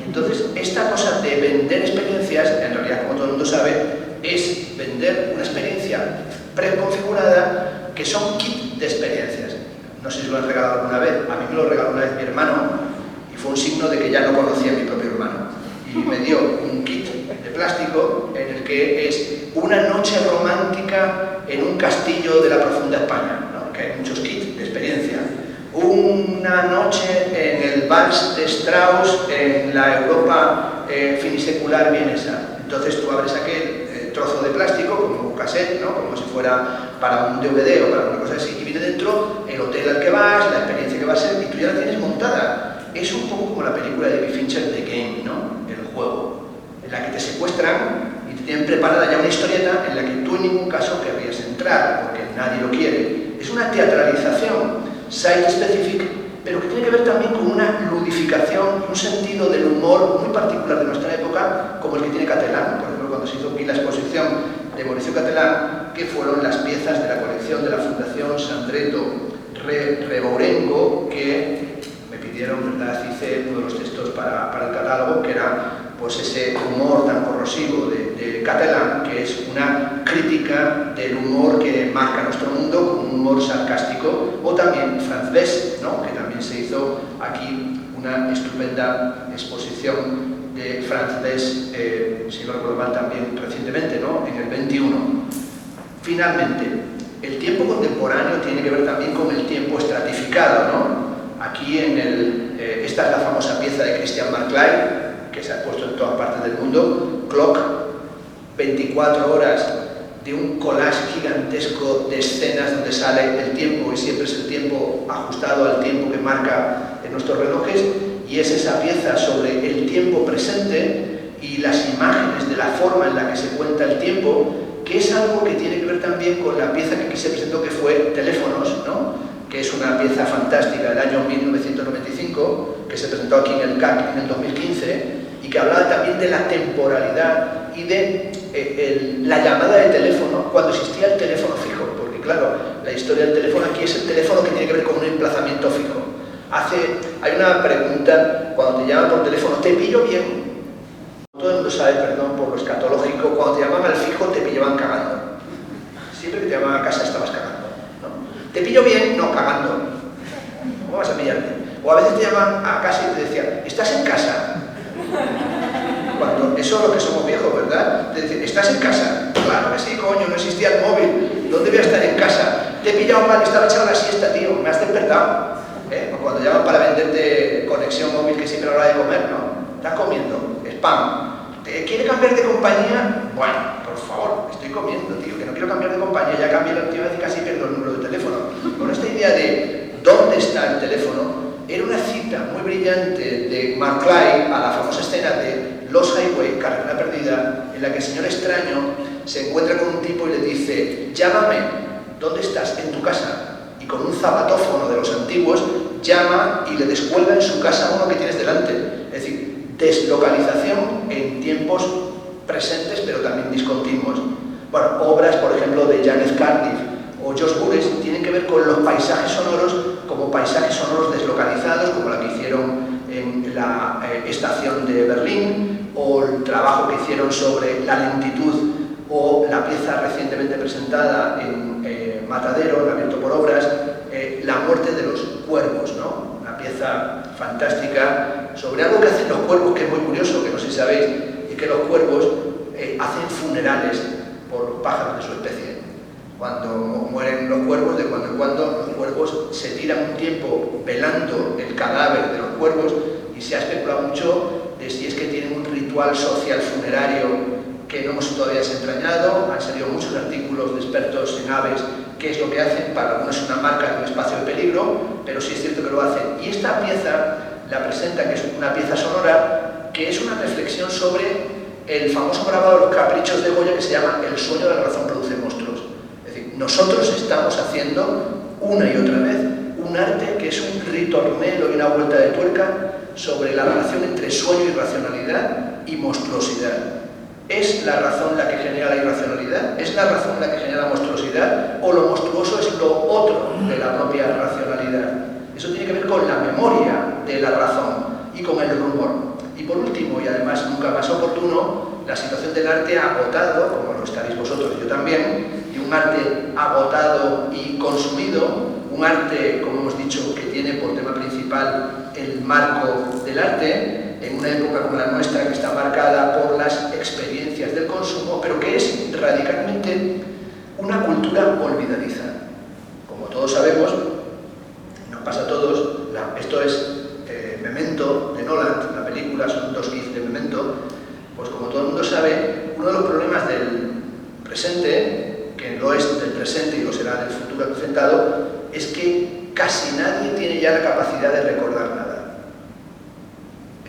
Entonces, esta cosa de vender experiencias, en realidad, como todo el mundo sabe, es vender una experiencia preconfigurada que son kit de experiencias. No sé si lo han regalado alguna vez, a mí me lo regaló una vez mi hermano y fue un signo de que ya no conocía a mi propio hermano. Y me dio un kit de plástico en el que es una noche romántica en un castillo de la profunda España, ¿no? Que hay muchos kits de experiencia. Una noche en el Vals de Strauss en la Europa finisecular vienesa. Entonces tú abres aquel trozo de plástico como un cassette, ¿no? Como si fuera para un DVD o para una cosa así, y viene dentro el hotel al que vas, la experiencia que va a ser, y tú ya la tienes montada. Es un poco como la película de David Fincher, The Game, ¿no? El juego, en la que te secuestran y te tienen preparada ya una historieta en la que tú en ningún caso querrías entrar, porque nadie lo quiere. Es una teatralización site-specific, pero que tiene que ver también con una ludificación y un sentido del humor muy particular de nuestra época, como el que tiene Catalán. Por ejemplo, cuando se hizo aquí la exposición de Mauricio Catalán, que fueron las piezas de la colección de la Fundación Sandretto Rebourengo, que me pidieron, ¿verdad? Hice uno de los textos para el catálogo, que era pues ese humor tan corrosivo de Catalán, que es una crítica del humor que marca nuestro mundo, con un humor sarcástico, o también Francés, ¿no? Que también se hizo aquí una estupenda exposición de Francés, si no recuerdo mal, también recientemente, ¿no? En el 21. Finalmente, el tiempo contemporáneo tiene que ver también con el tiempo estratificado, ¿no? Aquí esta es la famosa pieza de Christian Marclay, que se ha puesto en todas partes del mundo, Clock, 24 horas de un collage gigantesco de escenas donde sale el tiempo, y siempre es el tiempo ajustado al tiempo que marca en nuestros relojes, y es esa pieza sobre el tiempo presente y las imágenes de la forma en la que se cuenta el tiempo, que es algo que tiene que ver también con la pieza que aquí se presentó, que fue Teléfonos, ¿no? Que es una pieza fantástica del año 1995, que se presentó aquí en el CAC en el 2015, y que hablaba también de la temporalidad y de la llamada de teléfono cuando existía el teléfono fijo, porque claro, la historia del teléfono aquí es el teléfono que tiene que ver con un emplazamiento fijo. Hay una pregunta cuando te llaman por teléfono: ¿te pillo bien? Todo el mundo sabe, perdón por lo escatológico, cuando te llamaban al fijo te pillaban cagando. Siempre que te llamaban a casa estabas cagando, ¿no? ¿Te pillo bien? No, cagando. ¿Cómo vas a pillarte? O a veces te llamaban a casa y te decían: ¿estás en casa? Cuando eso es lo que somos viejos, ¿verdad? Te dicen: ¿estás en casa? Claro que sí, coño, no existía el móvil. ¿Dónde voy a estar en casa? Te he pillado mal, estaba echando la siesta, tío, me has despertado. O cuando llaman para venderte conexión móvil, que siempre a la hora de comer, ¿no? Estás comiendo, spam. ¿Te quiere cambiar de compañía? Bueno, por favor, estoy comiendo, tío, que no quiero cambiar de compañía, ya cambié la última vez y casi pierdo el número de teléfono. Con esta idea de dónde está el teléfono, era una cita muy brillante de Marclay a la famosa escena de Lost Highway, Carretera Perdida, en la que el señor extraño se encuentra con un tipo y le dice: llámame, ¿dónde estás? En tu casa. Y con un zapatófono de los antiguos llama y le descuelga en su casa uno que tienes delante. Es decir, deslocalización en tiempos presentes pero también discontinuos. Bueno, obras, por ejemplo, de Janet Cardiff o Josh Burris tienen que ver con los paisajes sonoros como paisajes sonoros deslocalizados, como la que hicieron en la estación de Berlín, o el trabajo que hicieron sobre la lentitud, o la pieza recientemente presentada en Matadero, en Abierto por Obras, La muerte de los cuervos, ¿no? Una pieza fantástica sobre algo que hacen los cuervos, que es muy curioso, que no sé si sabéis, y que los cuervos hacen funerales por los pájaros de su especie. Cuando mueren los cuervos, de cuando en cuando los cuervos se tiran un tiempo velando el cadáver de los cuervos, y se ha especulado mucho de si es que tienen un ritual social funerario que no hemos todavía desentrañado. Han salido muchos artículos de expertos en aves, qué es lo que hacen. Para algunos es una marca de un espacio de peligro, pero sí es cierto que lo hacen. Y esta pieza la presenta, que es una pieza sonora, que es una reflexión sobre el famoso grabado de los Caprichos de Goya, que se llama El sueño de la razón produce monstruos. Es decir, nosotros estamos haciendo una y otra vez un arte que es un ritornelo y una vuelta de tuerca sobre la relación entre sueño y racionalidad y monstruosidad. ¿Es la razón la que genera la irracionalidad? ¿Es la razón la que genera la monstruosidad? ¿O lo monstruoso es lo otro de la propia racionalidad? Eso tiene que ver con la memoria de la razón y con el rumor. Y por último, y además nunca más oportuno, la situación del arte agotado, como lo estaréis vosotros y yo también, y un arte agotado y consumido, un arte, como hemos dicho, que tiene por tema principal el marco del arte, en una época como la nuestra, que está marcada por las experiencias del consumo, pero que es radicalmente una cultura olvidadiza. Como todos sabemos, nos pasa a todos, esto es Memento de Nolan, la película, son 2 GIFs de Memento. Pues como todo el mundo sabe, uno de los problemas del presente, que lo es del presente y lo será del futuro acrecentado, es que casi nadie tiene ya la capacidad de recordar nada.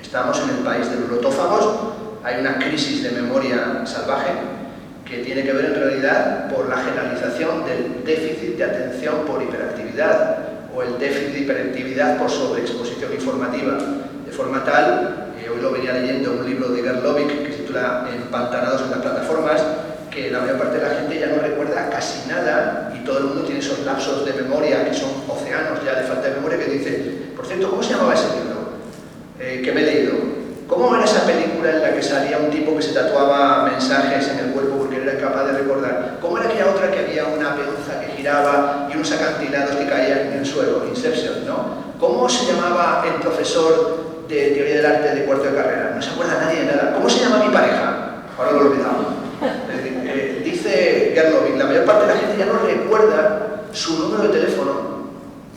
Estamos en el país de los lotófagos, hay una crisis de memoria salvaje que tiene que ver en realidad por la generalización del déficit de atención por hiperactividad o el déficit de hiperactividad por sobreexposición informativa, de forma tal, hoy lo venía leyendo un libro de Gerlovic que se titula Empantanados en las plataformas, que la mayor parte de la gente ya no recuerda casi nada y todo el mundo tiene esos lapsos de memoria que son océanos ya de falta de memoria, que dice, por cierto, ¿cómo se llamaba ese libro que me he leído? ¿Cómo era esa película en la que salía un tipo que se tatuaba mensajes en el cuerpo porque era incapaz de recordar? ¿Cómo era aquella otra que había una peonza que giraba y unos acantilados que caían en el suelo? Inception, ¿no? ¿Cómo se llamaba el profesor de teoría del arte de cuarto de carrera? No se acuerda nadie de nada. ¿Cómo se llama mi pareja? Ahora lo he olvidado. Dice Gerlovic, la mayor parte de la gente ya no recuerda su número de teléfono,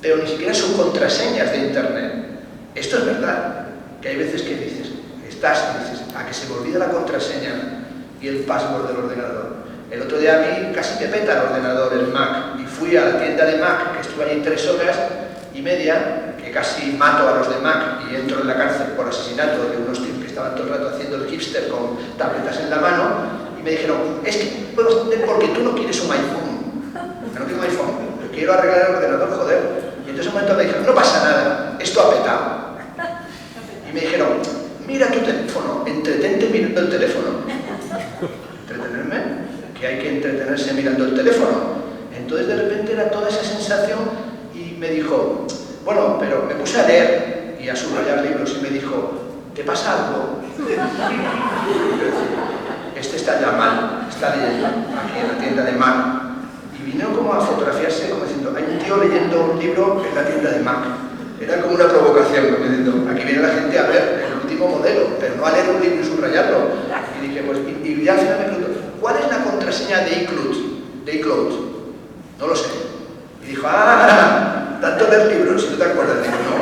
pero ni siquiera sus contraseñas de internet. Esto es verdad, que hay veces que dices, a que se me olvida la contraseña y el password del ordenador. El otro día a mí casi me peta el ordenador, el Mac, y fui a la tienda de Mac, que estuve allí 3 horas y media, que casi mato a los de Mac y entro en la cárcel por asesinato de unos tíos que estaban todo el rato haciendo el hipster con tabletas en la mano, y me dijeron, es que porque tú no quieres un iPhone. Yo no quiero un iPhone, yo quiero arreglar el ordenador, joder. Y entonces un momento me dijeron, no pasa nada, esto ha petado. Y me dijeron, mira tu teléfono, entretente mirando el teléfono. ¿Entretenerme? Que hay que entretenerse mirando el teléfono. Entonces de repente era toda esa sensación y me dijo, bueno, pero me puse a leer y a subrayar libros y me dijo, ¿te pasa algo? Este está ya mal, está leyendo aquí en la tienda de Mac. Y vino como a fotografiarse como diciendo, hay un tío leyendo un libro en la tienda de Mac. Era como una provocación, como diciendo, aquí viene la gente a ver el último modelo, pero no a leer un libro y subrayarlo. Y dije, pues, y ya al final me preguntó, ¿cuál es la contraseña de iCloud? No lo sé. Y dijo, tanto leer libros, si no te acuerdas. Digo, no.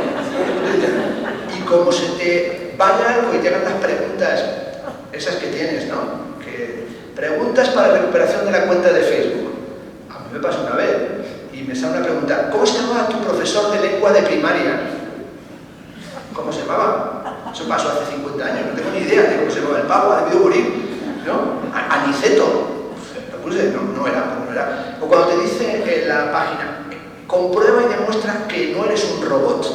Y como se te vaya algo y te hagan las preguntas, esas que tienes, ¿no? Que preguntas para recuperación de la cuenta de Facebook. A mí me pasó una vez. Y me sale una pregunta, ¿cómo se llamaba tu profesor de lengua de primaria? ¿Cómo se llamaba? Eso pasó hace 50 años, no tengo ni idea de cómo se llamaba el pavo, ha debido morir, ¿no? Aniceto. Lo puse, no era. O cuando te dice en la página, comprueba y demuestra que no eres un robot.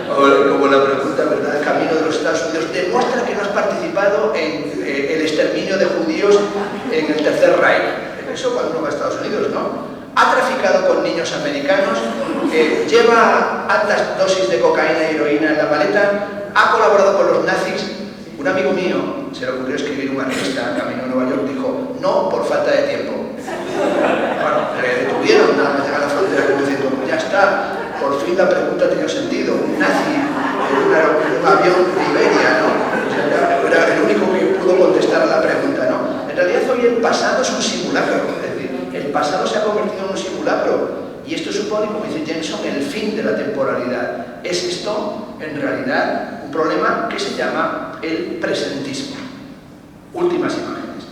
O como la pregunta, ¿verdad? El camino de los Estados Unidos, demuestra que no has participado en el exterminio de judíos en el Tercer Reich. Eso cuando uno va a Estados Unidos, ¿no? Ha traficado con niños americanos, lleva altas dosis de cocaína y heroína en la maleta, ha colaborado con los nazis. Un amigo mío se le ocurrió escribir una revista camino a Nueva York, dijo, no por falta de tiempo. Bueno, le detuvieron nada más llegar a la frontera como diciendo, ya está, por fin la pregunta tenía sentido. Un nazi en un avión de Iberia, ¿no? O sea, era el único que pudo contestar a la pregunta, ¿no? En realidad hoy el pasado es un simulacro, es decir, el pasado se ha convertido en un simulacro y esto supone, como dice Jameson, el fin de la temporalidad. Es esto, en realidad, un problema que se llama el presentismo. Últimas imágenes.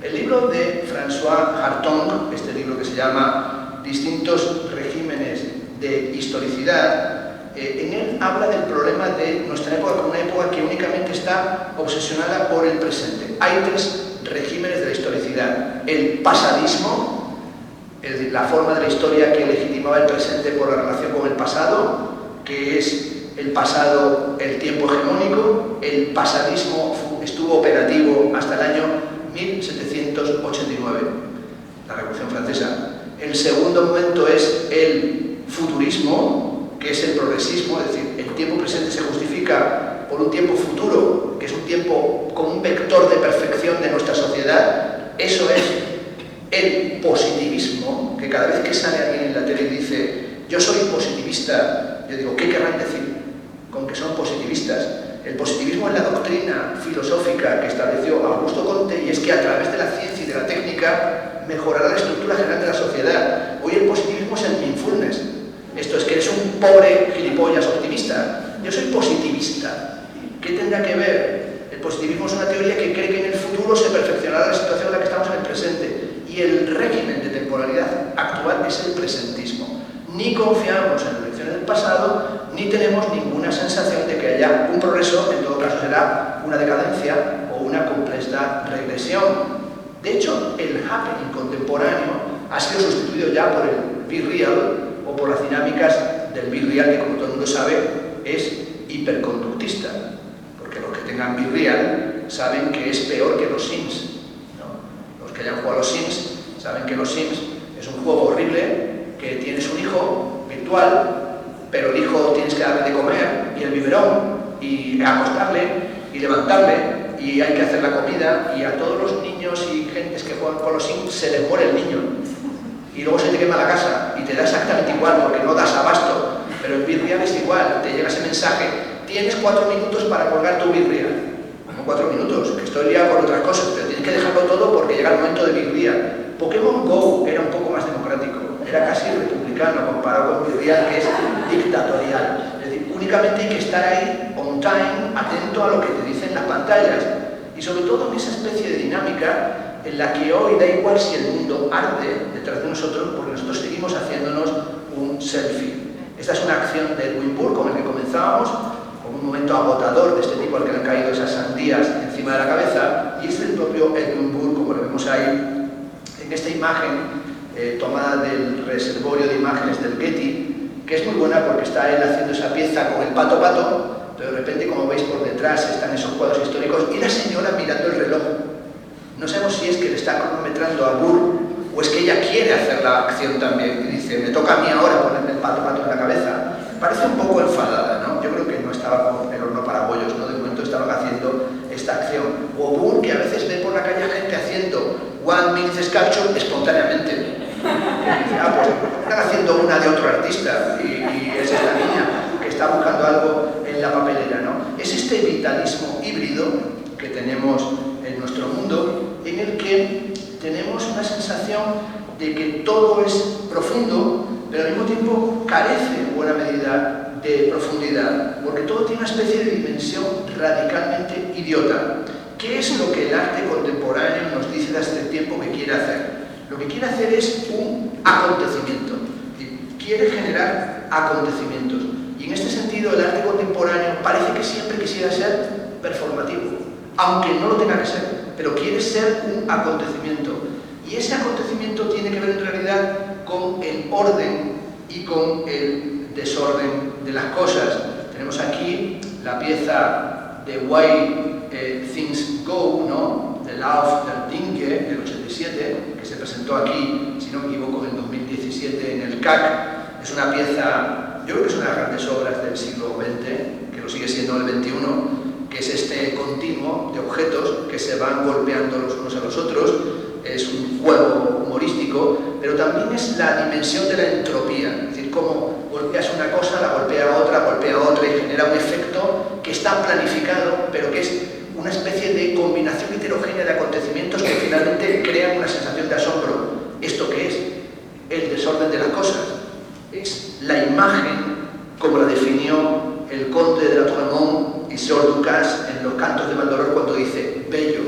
El libro de François Hartung, este libro que se llama Distintos regímenes de historicidad, en él habla del problema de nuestra época como una época que únicamente está obsesionada por el presente. Hay 3 regímenes de la historicidad. El pasadismo, es decir, la forma de la historia que legitimaba el presente por la relación con el pasado, que es el pasado, el tiempo hegemónico. El pasadismo estuvo operativo hasta el año 1789, la Revolución Francesa. El segundo momento es el futurismo, que es el progresismo, es decir, el tiempo presente se justifica por un tiempo futuro, que es un tiempo con un vector de perfección de nuestra sociedad. Eso es el positivismo, que cada vez que sale alguien en la tele y dice yo soy positivista, yo digo, ¿qué querrán decir con que son positivistas? El positivismo es la doctrina filosófica que estableció Augusto Comte, y es que a través de la ciencia y de la técnica mejorará la estructura general de la sociedad. Hoy el positivismo es el mindfulness. Esto es que eres un pobre gilipollas optimista. Yo soy positivista. ¿Qué tendrá que ver? El positivismo es una teoría que cree que en el futuro se perfeccionará la situación en la que estamos en el presente. Y el régimen de temporalidad actual es el presentismo. Ni confiamos en las lecciones del pasado, ni tenemos ninguna sensación de que haya un progreso, en todo caso será revela una decadencia o una completa regresión. De hecho, el happening contemporáneo ha sido sustituido ya por el Be Real o por las dinámicas del Be Real, que como todo el mundo sabe es hiperconductista, porque los que tengan Be Real saben que es peor que los Sims, ¿no? Los que hayan jugado a los Sims saben que los Sims es un juego horrible, que tienes un hijo virtual, pero el hijo tienes que darle de comer y el biberón y acostarle y levantarle y hay que hacer la comida, y a todos los niños y gentes que juegan con los Sims se les muere el niño y luego se te quema la casa y te da exactamente igual porque no das abasto. Pero en Be Real es igual, te llega ese mensaje: tienes 4 minutos para colgar tu Be Real. Como 4 minutos, que estoy liado con otras cosas, pero tienes que dejarlo todo porque llega el momento de Be Real. Pokémon GO era un poco más democrático, era casi republicano comparado con Be Real, que es dictatorial. Es decir, únicamente hay que estar ahí, on time, atento a lo que te dicen las pantallas. Y sobre todo en esa especie de dinámica en la que hoy da igual si el mundo arde detrás de nosotros, porque nosotros seguimos haciéndonos un selfie. Esta es una acción de Edwin Burke con el que comenzábamos, con un momento agotador de este tipo al que le han caído esas sandías encima de la cabeza, y es el propio Edwin Burke, como lo vemos ahí en esta imagen tomada del reservorio de imágenes del Getty, que es muy buena porque está él haciendo esa pieza con el pato pato, pero de repente, como veis por detrás, están esos cuadros históricos y la señora mirando el reloj. No sabemos si es que le está cronometrando a Burke o es que ella quiere hacer la acción también y dice: me toca a mí ahora ponerme el pato pato en la cabeza. Parece un poco enfadada, ¿no? Yo creo que no estaba con el horno para bollos, ¿no? De momento estaban haciendo esta acción. O Burke, que a veces ve por la calle a gente haciendo 1 minute capture espontáneamente. Y dice: ah, pues están haciendo una de otro artista y es esta niña que está buscando algo en la papelera, ¿no? Es este vitalismo híbrido que tenemos en nuestro mundo, en el que tenemos una sensación de que todo es profundo, pero al mismo tiempo carece en buena medida de profundidad, porque todo tiene una especie de dimensión radicalmente idiota. ¿Qué es lo que el arte contemporáneo nos dice desde hace tiempo que quiere hacer? Lo que quiere hacer es un acontecimiento, quiere generar acontecimientos. Y en este sentido el arte contemporáneo parece que siempre quisiera ser performativo, aunque no lo tenga que ser, pero quiere ser un acontecimiento. Y ese acontecimiento tiene que ver en realidad con el orden y con el desorden de las cosas. Tenemos aquí la pieza de Why Things Go, ¿no? De Lauf der Dinge, del 87, que se presentó aquí, si no me equivoco, en 2017 en el CAC. Es una pieza, yo creo que es una de las grandes obras del siglo XX, que lo sigue siendo el XXI, que es este continuo de objetos que se van golpeando los unos a los otros. Es un juego humorístico, pero también es la dimensión de la entropía, es decir, cómo golpeas una cosa, la golpea otra y genera un efecto que está planificado, pero que es una especie de combinación heterogénea de acontecimientos que finalmente crean una sensación de asombro. ¿Esto qué es? El desorden de las cosas. Es la imagen como la definió el conde de la Tournemont y Sor Ducas en los cantos de Valdolor cuando dice: bello,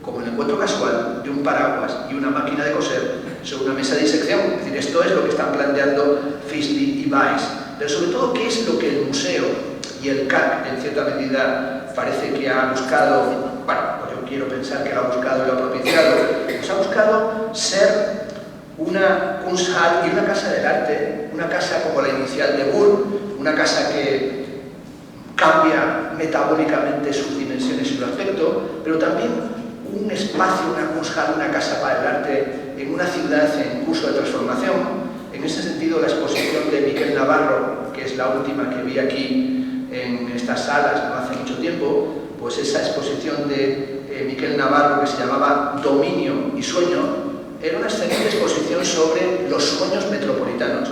como el encuentro casual de un paraguas y una máquina de coser sobre una mesa de disección. Es decir, esto es lo que están planteando Fisley y Weiss. Pero sobre todo, ¿qué es lo que el museo y el CAC, en cierta medida, parece que ha buscado? Bueno, pues yo quiero pensar que lo ha buscado y lo ha propiciado. Pues ha buscado ser una Kunsthalle y una casa del arte, una casa como la inicial de Burke, una casa que cambia metabólicamente sus dimensiones y su aspecto, pero también un espacio, una Kunsthalle, una casa para el arte en una ciudad en curso de transformación. En ese sentido, la exposición de Miquel Navarro, que es la última que vi aquí en estas salas no hace mucho tiempo, pues esa exposición de Miquel Navarro, que se llamaba Dominio y Sueño, era una excelente exposición sobre los sueños metropolitanos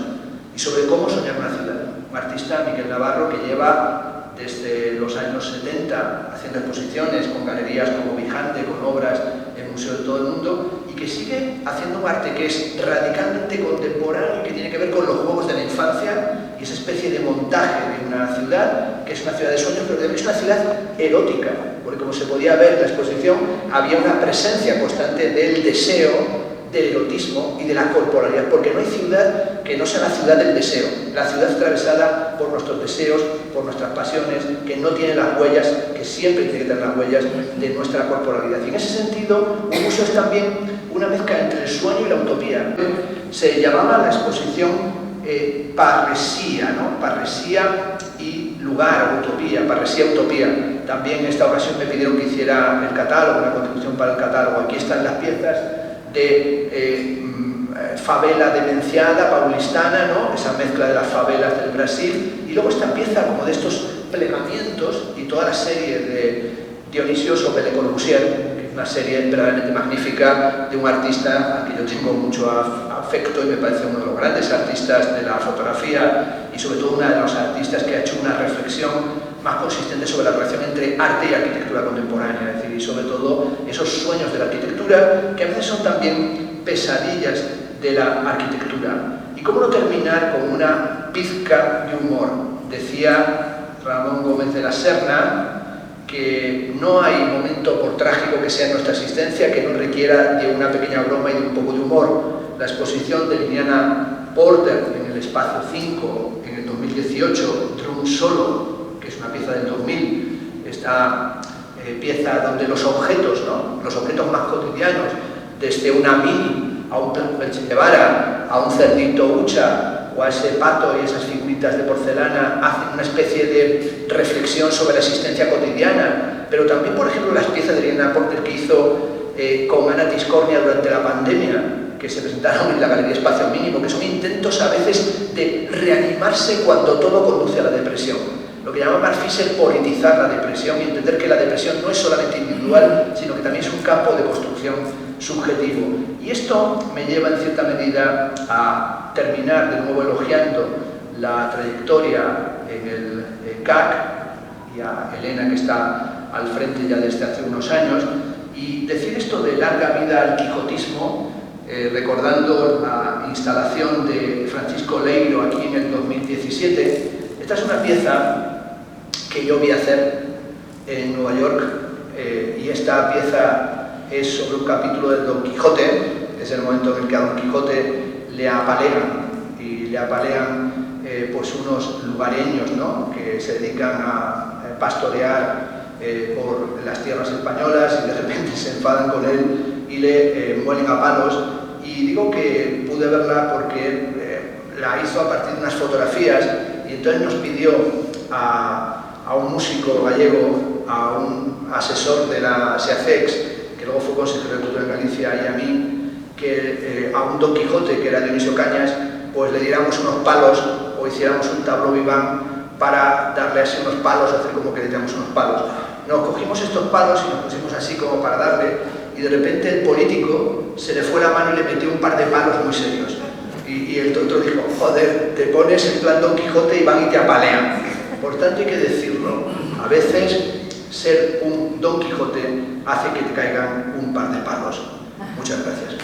y sobre cómo soñar una ciudad. Un artista, Miquel Navarro, que lleva desde los años 70 haciendo exposiciones con galerías como Vigante, con obras en museos de todo el mundo, y que sigue haciendo un arte que es radicalmente contemporáneo, que tiene que ver con los juegos de la infancia y esa especie de montaje de una ciudad, que es una ciudad de sueños, pero también es una ciudad erótica, porque como se podía ver en la exposición, había una presencia constante del deseo del erotismo y de la corporalidad, porque no hay ciudad que no sea la ciudad del deseo, la ciudad atravesada por nuestros deseos, por nuestras pasiones, que no tiene las huellas, que siempre tiene que tener las huellas de nuestra corporalidad. Y en ese sentido, un museo es también una mezcla entre el sueño y la utopía. Se llamaba la exposición parresía, ¿no? Parresía y lugar, utopía, parresía, utopía. También en esta ocasión me pidieron que hiciera el catálogo, una contribución para el catálogo. Aquí están las piezas de favela demenciada, paulistana, ¿no? Esa mezcla de las favelas del Brasil, y luego esta pieza como de estos plegamientos y toda la serie de Dionisio sobre Le Corbusier, que es una serie verdaderamente magnífica de un artista al que yo tengo mucho afecto y me parece uno de los grandes artistas de la fotografía y sobre todo uno de los artistas que ha hecho una reflexión más consistente sobre la relación entre arte y arquitectura contemporánea, es decir, y sobre todo esos sueños de la arquitectura que a veces son también pesadillas de la arquitectura. Y cómo no terminar con una pizca de humor. Decía Ramón Gómez de la Serna que no hay momento, por trágico que sea nuestra existencia, que no requiera de una pequeña broma y de un poco de humor. La exposición de Liliana Porter en el Espacio 5 en el 2018, Drum Solo, que es una pieza del 2000, esta pieza donde los objetos, ¿no? Los objetos más cotidianos, desde una mini a un Che Guevara, a un cerdito Ucha o a ese pato y esas figuritas de porcelana, hacen una especie de reflexión sobre la existencia cotidiana. Pero también, por ejemplo, las piezas de Liliana Porter que hizo con Ana Tiscornia durante la pandemia, que se presentaron en la Galería Espacio Mínimo, que son intentos a veces de reanimarse cuando todo conduce a la depresión. Lo que llama Mark Fisher politizar la depresión y entender que la depresión no es solamente individual, sino que también es un campo de construcción subjetivo. Y esto me lleva en cierta medida a terminar de nuevo elogiando la trayectoria en el CAC y a Elena, que está al frente ya desde hace unos años, y decir esto de larga vida al quijotismo, recordando la instalación de Francisco Leiro aquí en el 2017. Esta es una pieza que yo vi hacer en Nueva York, y esta pieza es sobre un capítulo del Don Quijote. Es el momento en el que a Don Quijote le apalean, y le apalean pues unos lugareños, ¿no? Que se dedican a pastorear por las tierras españolas, y de repente se enfadan con él y le muelen a palos. Y digo que pude verla porque la hizo a partir de unas fotografías, y entonces nos pidió a un músico gallego, a un asesor de la SEACEX, que luego fue consejero de Cultura en Galicia, y a mí, que a un Don Quijote, que era Dionisio Cañas, pues le diéramos unos palos o hiciéramos un tableau vivant para darle así unos palos, hacer como que le diéramos unos palos. Nos cogimos estos palos y nos pusimos así como para darle, y de repente el político se le fue la mano y le metió un par de palos muy serios. Y el otro dijo, joder, te pones en plan Don Quijote y van y te apalean. Por tanto, hay que decirlo, a veces ser un Don Quijote hace que te caigan un par de palos. Muchas gracias.